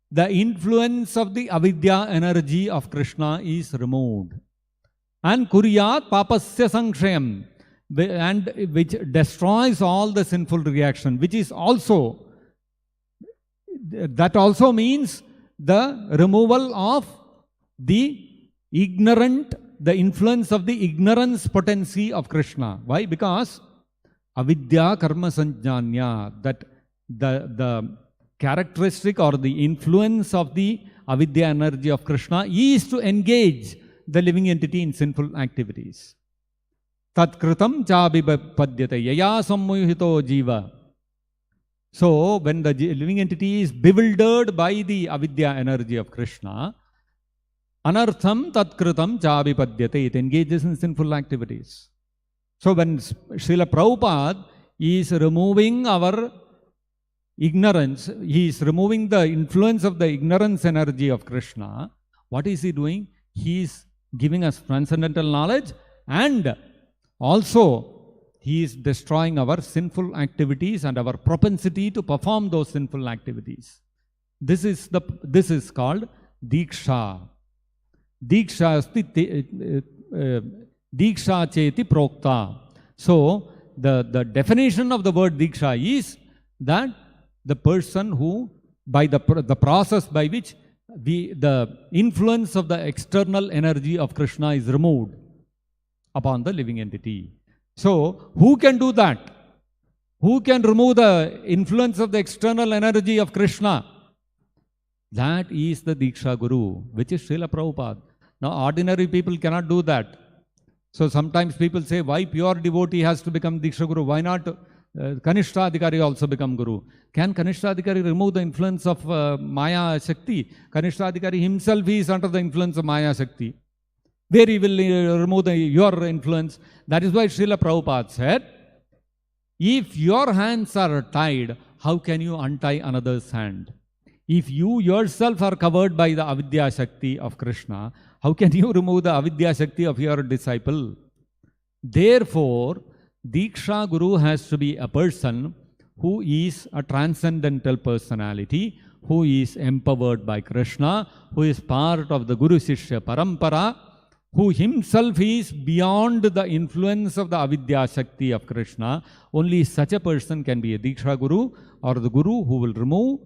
the influence of the avidya energy of Krishna is removed. And Kuryat Papasya Sanshayam, and which destroys all the sinful reaction, which is also, that also means the removal of the ignorant, the influence of the ignorance potency of Krishna. Why? Because avidya karma sanjnanya, that the characteristic or the influence of the avidya energy of Krishna is to engage the living entity in sinful activities. Tat kritam chabipadyate yaya sammohito jiva. So when the living entity is bewildered by the avidya energy of Krishna, anartham tat kritam chabipadyate, it engages in sinful activities. So when Srila Prabhupada is removing our ignorance, he is removing the influence of the ignorance energy of Krishna, what is he doing? He is giving us transcendental knowledge, and also he is destroying our sinful activities and our propensity to perform those sinful activities. This is called Diksha. Diksha cheti prokta. So the definition of the word Diksha is that the person who, by the process by which the influence of the external energy of Krishna is removed upon the living entity. So who can do that? Who can remove the influence of the external energy of Krishna? That is the Diksha Guru, which is Srila Prabhupada. Now ordinary people cannot do that. So sometimes people say, why pure devotee has to become Diksha Guru? Why not Kanishta Adhikari also become Guru? Can Kanishta Adhikari remove the influence of Maya Shakti? Kanishta Adhikari himself is under the influence of Maya Shakti. Where he will remove your influence? That is why Srila Prabhupada said, if your hands are tied, how can you untie another's hand? If you yourself are covered by the avidya Shakti of Krishna, how can you remove the avidya Shakti of your disciple? Therefore, Diksha Guru has to be a person who is a transcendental personality, who is empowered by Krishna, who is part of the Guru Shishya Parampara, who himself is beyond the influence of the avidya Shakti of Krishna. Only such a person can be a Diksha Guru, or the Guru who will remove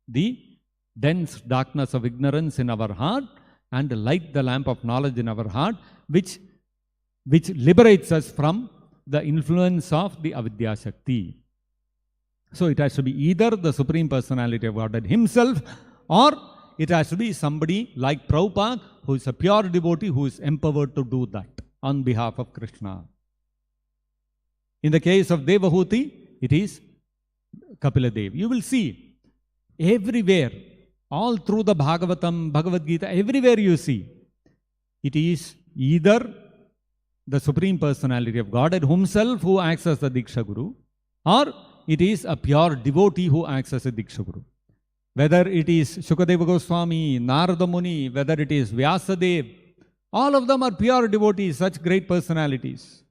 the dense darkness of ignorance in our heart and light the lamp of knowledge in our heart, which liberates us from the influence of the avidya Shakti. So it has to be either the Supreme Personality of Godhead himself, or it has to be somebody like Prabhupada, who is a pure devotee, who is empowered to do that on behalf of Krishna. In the case of Devahuti, it is Kapila Dev. You will see everywhere, all through the Bhagavatam, Bhagavad-gita, everywhere you see, it is either the Supreme Personality of Godhead himself who acts as the Diksha Guru, or it is a pure devotee who acts as a Diksha Guru. Whether it is Sukadeva Goswami, Narada Muni, whether it is Vyasadev, all of them are pure devotees, such great personalities.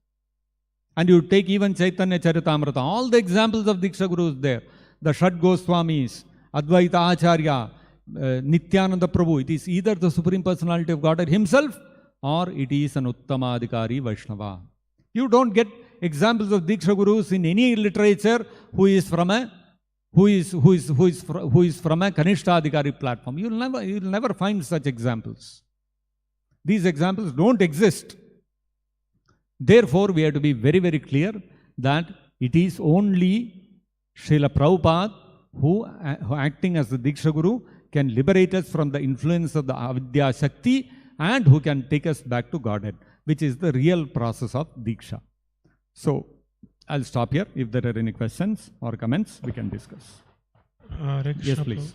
And you take even Chaitanya Charitamrita, all the examples of Diksha Gurus there, the Shad Goswamis, Advaita Acharya, Nityananda Prabhu, it is either the Supreme Personality of Godhead himself, or it is an Uttamadhikari Vaishnava. You don't get examples of Diksha Gurus in any literature who is from a Kanishta Adhikari platform. You will never find such examples. These examples don't exist. Therefore, we have to be very, very clear that it is only Srila Prabhupada who acting as the Diksha Guru can liberate us from the influence of the Avidya Shakti and who can take us back to Godhead, which is the real process of Diksha. So, I'll stop here. If there are any questions or comments, we can discuss. Yes, please.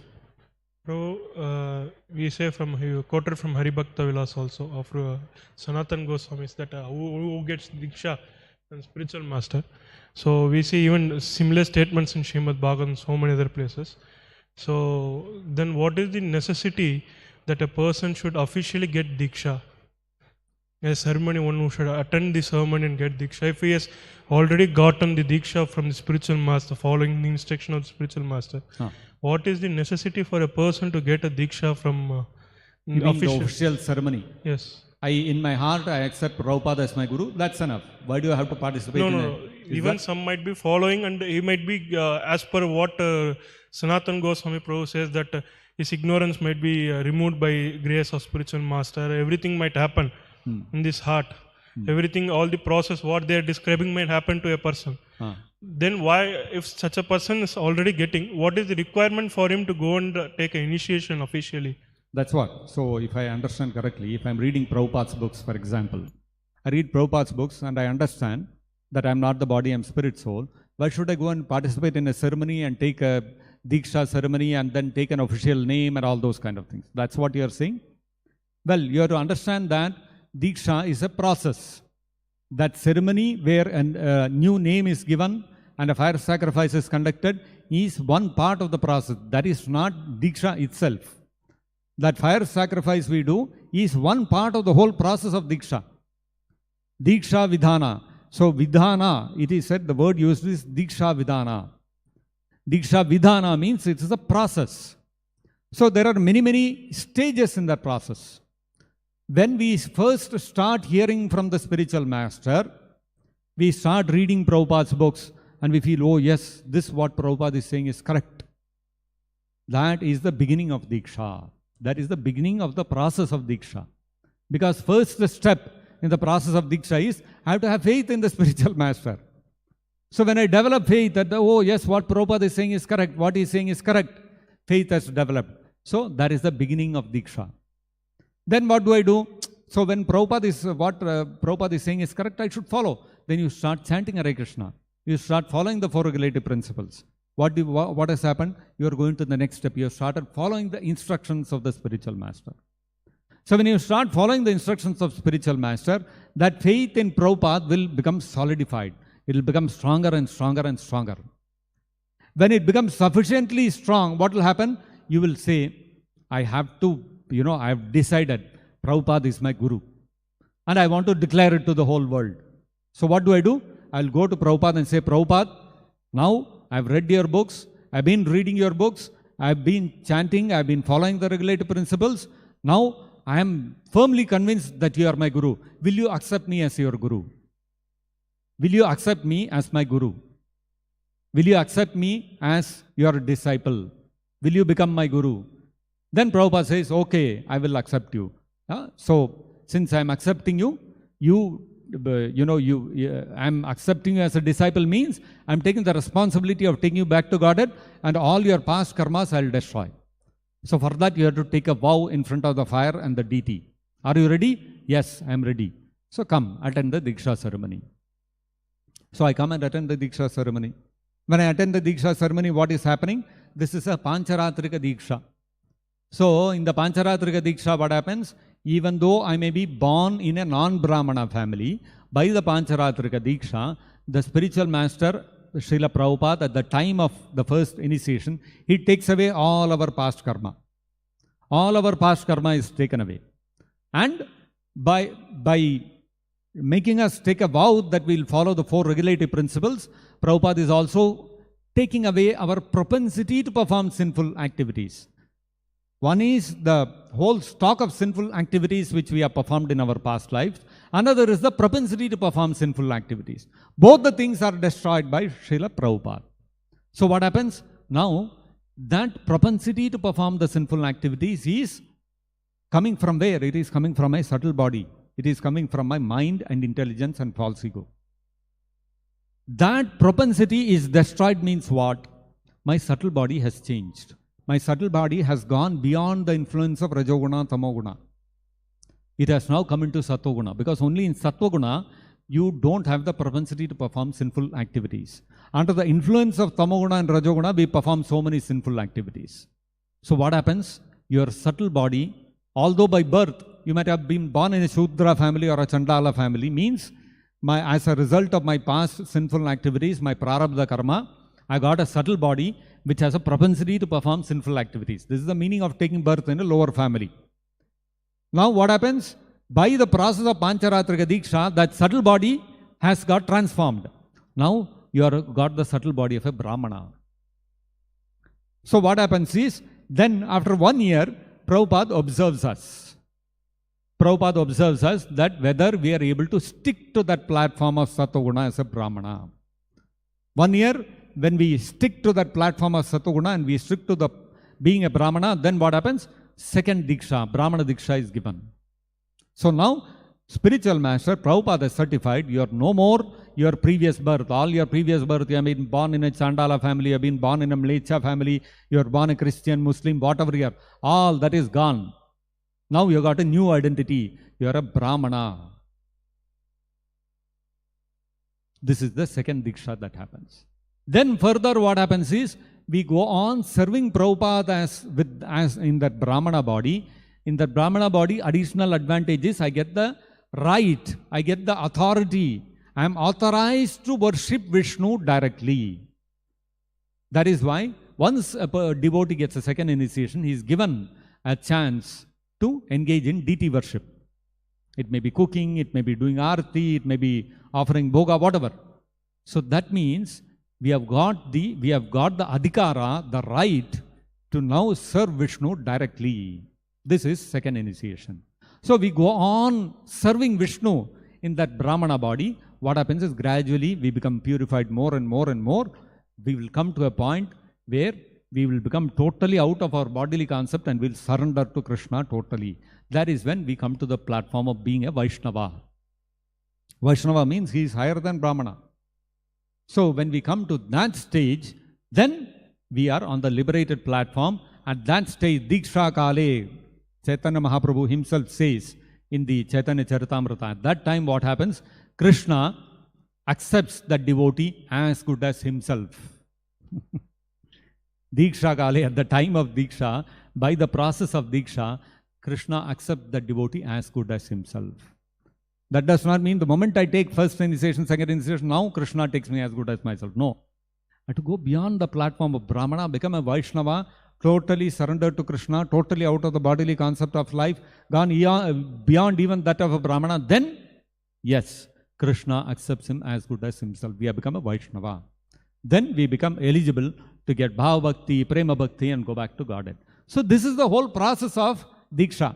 We say quoted from Haribhakta Vilas also of Sanatan Goswamis that who gets Diksha and spiritual master. So we see even similar statements in Srimad-Bhagavatam and so many other places. So then what is the necessity that a person should officially get Diksha? A ceremony, one who should attend the ceremony and get Diksha. If he has already gotten the Diksha from the spiritual master, following the instruction of the spiritual master, what is the necessity for a person to get a Diksha from the official ceremony? Yes. In my heart, I accept Prabhupada as my Guru. That's enough. Why do I have to participate No. Even some might be following, and he might be, as per what Sanatan Goswami Prabhu says, that his ignorance might be removed by grace of spiritual master. Everything might happen in this heart. Everything, all the process, what they are describing might happen to a person. Then why, if such a person is already getting, what is the requirement for him to go and take an initiation officially? That's what. So if I understand correctly, if I'm reading Prabhupada's books, for example, I read Prabhupada's books and I understand that I'm not the body, I'm spirit soul. Why should I go and participate in a ceremony and take a Diksha ceremony and then take an official name and all those kind of things? That's what you're saying? Well, you have to understand that Diksha is a process. That ceremony where a new name is given and a fire sacrifice is conducted is one part of the process. That is not Diksha itself. That fire sacrifice we do is one part of the whole process of Diksha. Diksha Vidhana. So Vidhana, it is said, the word used is Diksha Vidhana. Diksha Vidhana means it is a process. So there are many, many stages in that process. When we first start hearing from the spiritual master, we start reading Prabhupada's books and we feel, oh yes, this what Prabhupada is saying is correct. That is the beginning of Diksha. That is the beginning of the process of Diksha. Because first step in the process of Diksha is, I have to have faith in the spiritual master. So when I develop faith that, oh yes, what Prabhupada is saying is correct, what he is saying is correct, faith has developed. So that is the beginning of Diksha. Then what do I do? So when Prabhupada is saying is correct, I should follow. Then you start chanting Hare Krishna. You start following the four regulative principles. What has happened? You are going to the next step. You have started following the instructions of the spiritual master. So when you start following the instructions of spiritual master, that faith in Prabhupada will become solidified. It will become stronger and stronger and stronger. When it becomes sufficiently strong, what will happen? You will say, I have decided Prabhupada is my Guru. And I want to declare it to the whole world. So what do? I'll go to Prabhupada and say, Prabhupada, now I've read your books, I've been reading your books, I've been chanting, I've been following the regulative principles. Now I am firmly convinced that you are my Guru. Will you accept me as your Guru? Will you accept me as my Guru? Will you accept me as your disciple? Will you become my Guru? Then Prabhupada says, okay, I will accept you. So since I am accepting you, I'm accepting you as a disciple means I'm taking the responsibility of taking you back to Godhead, and all your past karmas I'll destroy. So for that you have to take a vow in front of the fire and the deity. Are you ready? Yes, I am ready. So come, attend the Diksha ceremony. So I come and attend the Diksha ceremony. When I attend the Diksha ceremony, what is happening? This is a Pancharatrika Diksha. So in the Pancharatrika Diksha, what happens? Even though I may be born in a non-Brahmana family, by the Pancharatrika Diksha, the spiritual master, Srila Prabhupada, at the time of the first initiation, he takes away all our past karma. All our past karma is taken away. And by making us take a vow that we will follow the four regulative principles, Prabhupada is also taking away our propensity to perform sinful activities. One is the whole stock of sinful activities which we have performed in our past lives. Another is the propensity to perform sinful activities. Both the things are destroyed by Srila Prabhupada. So what happens? Now, that propensity to perform the sinful activities is Coming from where? It is coming from my subtle body. It is coming from my mind and intelligence and false ego. That propensity is destroyed means what? My subtle body has changed. My subtle body has gone beyond the influence of Rajoguna, Tamoguna. It has now come into Sattva-guna, because only in Sattva-guna you don't have the propensity to perform sinful activities. Under the influence of Tamoguna and Rajoguna, we perform so many sinful activities. So what happens? Your subtle body, although by birth you might have been born in a Shudra family or a Chandala family, means as a result of my past sinful activities, my prarabdha karma, I got a subtle body which has a propensity to perform sinful activities. This is the meaning of taking birth in a lower family. Now what happens? By the process of Pancharatrika Diksha, that subtle body has got transformed. Now you have got the subtle body of a Brahmana. So what happens is, then after 1 year, Prabhupada observes us. Prabhupada observes us that whether we are able to stick to that platform of Sattva-guna as a Brahmana. 1 year, when we stick to that platform of Sattva-guna and we stick to the being a Brahmana, then what happens? Second Diksha, Brahmana Diksha is given. So now, spiritual master, Prabhupada has certified, you are no more your previous birth. All your previous birth, you have been born in a Chandala family, you have been born in a Mlecha family, you are born a Christian, Muslim, whatever you are. All that is gone. Now you got a new identity. You are a Brahmana. This is the second Diksha that happens. Then further what happens is, we go on serving Prabhupada as in that Brahmana body. In that Brahmana body, additional advantages, I get the right, I get the authority. I am authorized to worship Vishnu directly. That is why once a devotee gets a second initiation, he is given a chance to engage in deity worship. It may be cooking, it may be doing arati, it may be offering bhoga, whatever. So that means we have got the adhikara, the right to now serve Vishnu directly. This is second initiation. So we go on serving Vishnu in that Brahmana body. What happens is gradually we become purified more and more and more. We will come to a point where we will become totally out of our bodily concept and will surrender to Krishna totally. That is when we come to the platform of being a Vaishnava. Vaishnava means he is higher than Brahmana. So when we come to that stage, then we are on the liberated platform. At that stage, Diksha Kale, Chaitanya Mahaprabhu himself says in the Chaitanya Charitamrita, at that time what happens? Krishna accepts that devotee as good as himself. Diksha Kale, at the time of Diksha, by the process of Diksha, Krishna accepts the devotee as good as himself. That does not mean the moment I take first initiation, second initiation, now Krishna takes me as good as myself. No. I have to go beyond the platform of Brahmana, become a Vaishnava, totally surrendered to Krishna, totally out of the bodily concept of life, gone beyond even that of a Brahmana. Then, yes, Krishna accepts him as good as himself. We have become a Vaishnava. Then we become eligible to get Bhava Bhakti, Prema Bhakti and go back to Godhead. So this is the whole process of Diksha.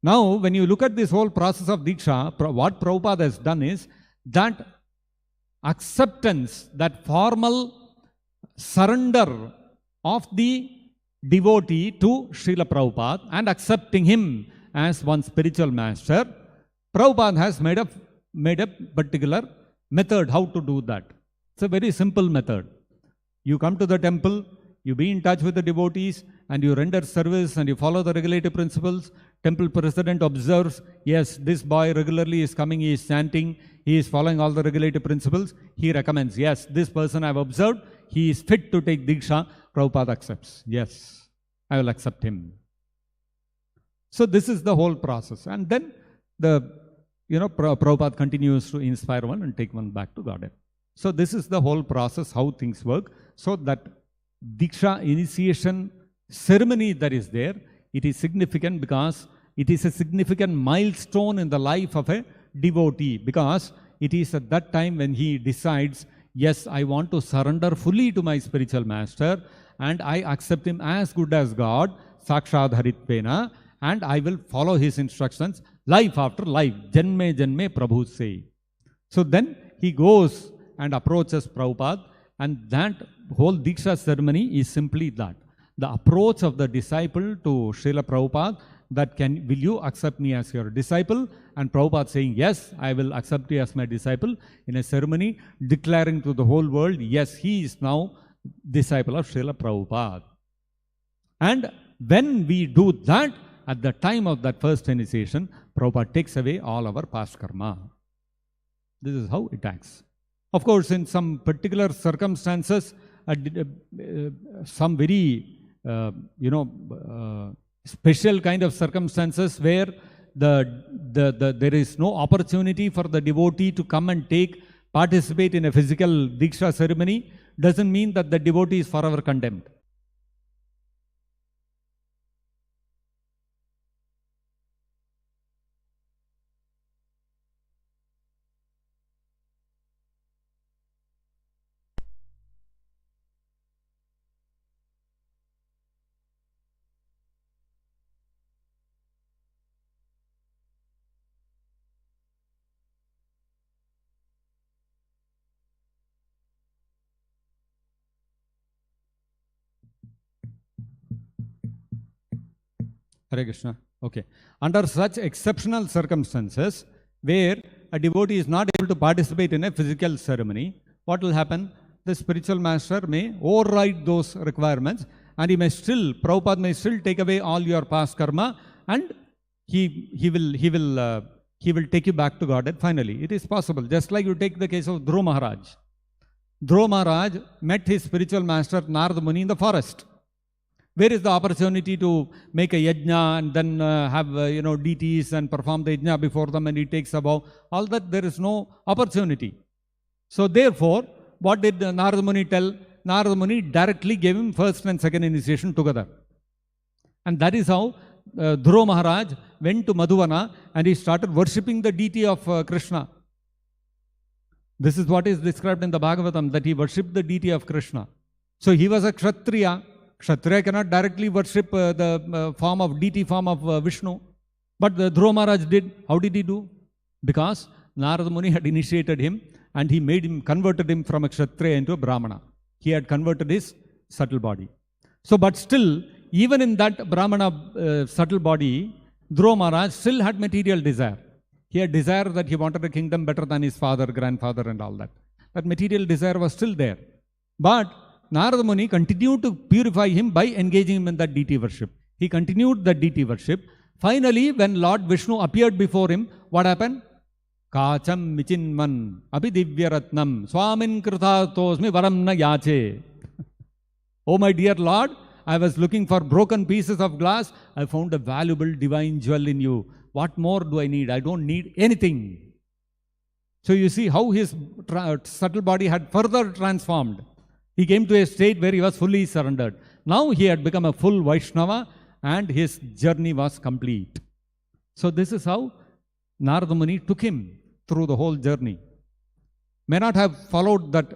Now, when you look at this whole process of Diksha, what Prabhupada has done is that acceptance, that formal surrender of the devotee to Srila Prabhupada and accepting him as one spiritual master, Prabhupada has made a particular method how to do that. It's a very simple method. You come to the temple, you be in touch with the devotees and you render service and you follow the regulative principles. Temple president observes, yes, this boy regularly is coming, he is chanting, he is following all the regulative principles. He recommends, yes, this person I have observed, he is fit to take Diksha. Prabhupada accepts, yes, I will accept him. So this is the whole process. And then Prabhupada continues to inspire one and take one back to Godhead. So this is the whole process, how things work. So that Diksha initiation ceremony that is there, it is significant because it is a significant milestone in the life of a devotee, because it is at that time when he decides, yes, I want to surrender fully to my spiritual master and I accept him as good as God, Sakshad Haritvena, and I will follow his instructions life after life, Janme Janme Prabhu say. So then he goes and approaches Prabhupada, and that whole Diksha ceremony is simply that. The approach of the disciple to Srila Prabhupada, that will you accept me as your disciple? And Prabhupada saying, yes, I will accept you as my disciple, in a ceremony declaring to the whole world, yes, he is now disciple of Srila Prabhupada. And when we do that, at the time of that first initiation, Prabhupada takes away all our past karma. This is how it acts. Of course, in some particular circumstances, some very, special kind of circumstances where there is no opportunity for the devotee to come and participate in a physical Diksha ceremony, doesn't mean that the devotee is forever condemned. Hare Krishna. Okay. Under such exceptional circumstances, where a devotee is not able to participate in a physical ceremony, what will happen? The spiritual master may override those requirements, and Prabhupada may still take away all your past karma, and he will take you back to Godhead finally. It is possible. Just like you take the case of Dhruva Maharaj. Dhruva Maharaj met his spiritual master Narada Muni in the forest. Where is the opportunity to make a yajna and then have deities and perform the yajna before them, and he takes a vow? All that, there is no opportunity. So therefore, what did Narada Muni tell? Narada Muni directly gave him first and second initiation together. And that is how Dhruva Maharaj went to Madhuvana and he started worshipping the deity of Krishna. This is what is described in the Bhagavatam, that he worshipped the deity of Krishna. So he was a Kshatriya. Kshatriya cannot directly worship the deity form of Vishnu. But Dhruva Maharaj did. How did he do? Because Narada Muni had initiated him and he converted him from a Kshatriya into a Brahmana. He had converted his subtle body. So, but still, even in that Brahmana subtle body, Dhruva Maharaj still had material desire. He had desire that he wanted a kingdom better than his father, grandfather and all that. That material desire was still there. But Narada Muni continued to purify him by engaging him in that deity worship. He continued the deity worship. Finally, when Lord Vishnu appeared before him, what happened? Kacham michinman abhidivyaratnam swamin krithatosmi varam na yache. Oh my dear Lord, I was looking for broken pieces of glass. I found a valuable divine jewel in you. What more do I need? I don't need anything. So you see how his subtle body had further transformed. He came to a state where he was fully surrendered. Now he had become a full Vaishnava and his journey was complete. So this is how Narada Muni took him through the whole journey. May not have followed that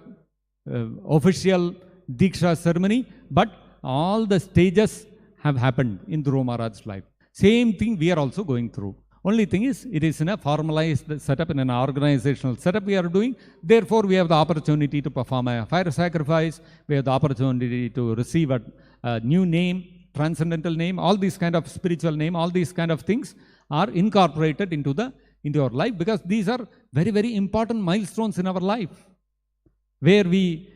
official Diksha ceremony, but all the stages have happened in Dhruva Maharaj's life. Same thing we are also going through. Only thing is, it is in a formalized setup, in an organizational setup we are doing. Therefore, we have the opportunity to perform a fire sacrifice. We have the opportunity to receive a new name, transcendental name, all these kind of spiritual name, all these kind of things are incorporated into our life, because these are very, very important milestones in our life, where we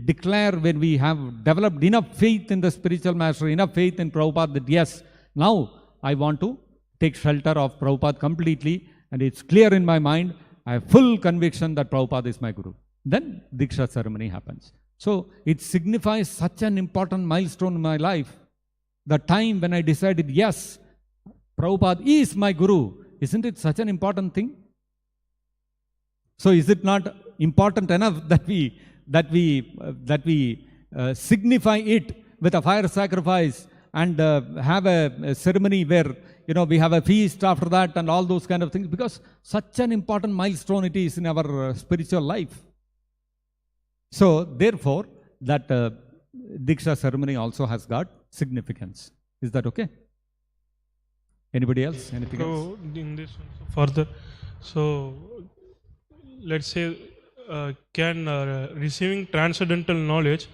declare, when we have developed enough faith in the spiritual master, enough faith in Prabhupada, that yes, now I want to take shelter of Prabhupada completely, and it's clear in my mind, I have full conviction that Prabhupada is my Guru. Then Diksha ceremony happens. So it signifies such an important milestone in my life. The time when I decided, yes, Prabhupada is my Guru. Isn't it such an important thing? So is it not important enough that we signify it with a fire sacrifice and have a ceremony where we have a feast after that and all those kind of things, because such an important milestone it is in our spiritual life. So therefore, that Diksha ceremony also has got significance. Is that okay? Anybody else? Anything else? In this further, so let's say, can receiving transcendental knowledge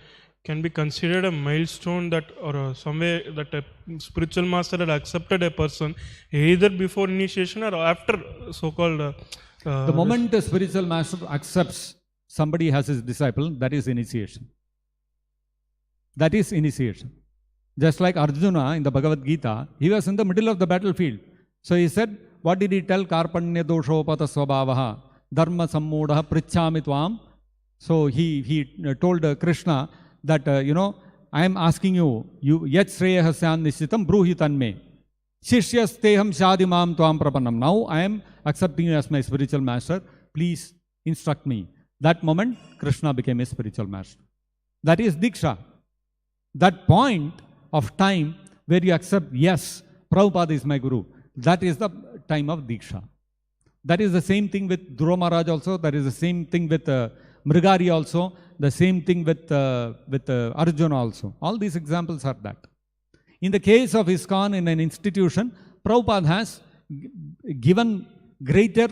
can be considered a milestone that, or some way that a spiritual master had accepted a person either before initiation or after so-called. The moment a spiritual master accepts somebody as his disciple, that is initiation. That is initiation. Just like Arjuna in the Bhagavad-gita, he was in the middle of the battlefield. So he said, what did he tell? Karpanya doshopata swabhavaha dharma sammudaha prichhami tvam. So he told Krishna that, I am asking you, yat shreyahasyan nishitam bruhi tanme. Shishyasteham shadimam tvam prapannam. Now I am accepting you as my spiritual master. Please instruct me. That moment, Krishna became a spiritual master. That is Diksha. That point of time where you accept, yes, Prabhupada is my Guru. That is the time of Diksha. That is the same thing with Dhruva Maharaj also. That is the same thing with Mrigari also. The same thing with Arjuna also. All these examples are that. In the case of ISKCON in an institution, Prabhupada has given greater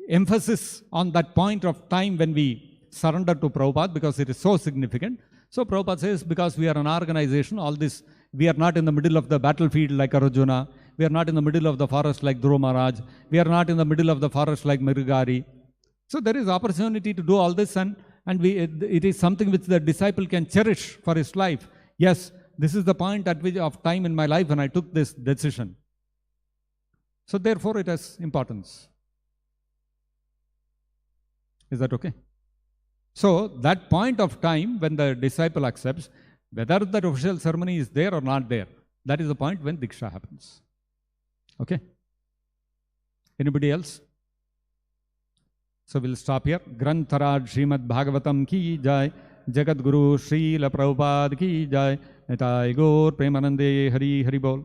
emphasis on that point of time when we surrender to Prabhupada because it is so significant. So Prabhupada says, because we are an organization, all this, we are not in the middle of the battlefield like Arjuna. We are not in the middle of the forest like Dhruva Maharaj. We are not in the middle of the forest like Mrigari. So there is opportunity to do all this, and it is something which the disciple can cherish for his life. Yes, this is the point of time in my life when I took this decision. So therefore it has importance. Is that okay? So that point of time when the disciple accepts, whether that official ceremony is there or not there, that is the point when Diksha happens. Okay? Anybody else? So we'll stop here. Grantharaj Srimad-Bhagavatam ki jai, Jagat Guru Srila Prabhupada ki jai, Nitai Gaur Premanande Hari Hari Bol.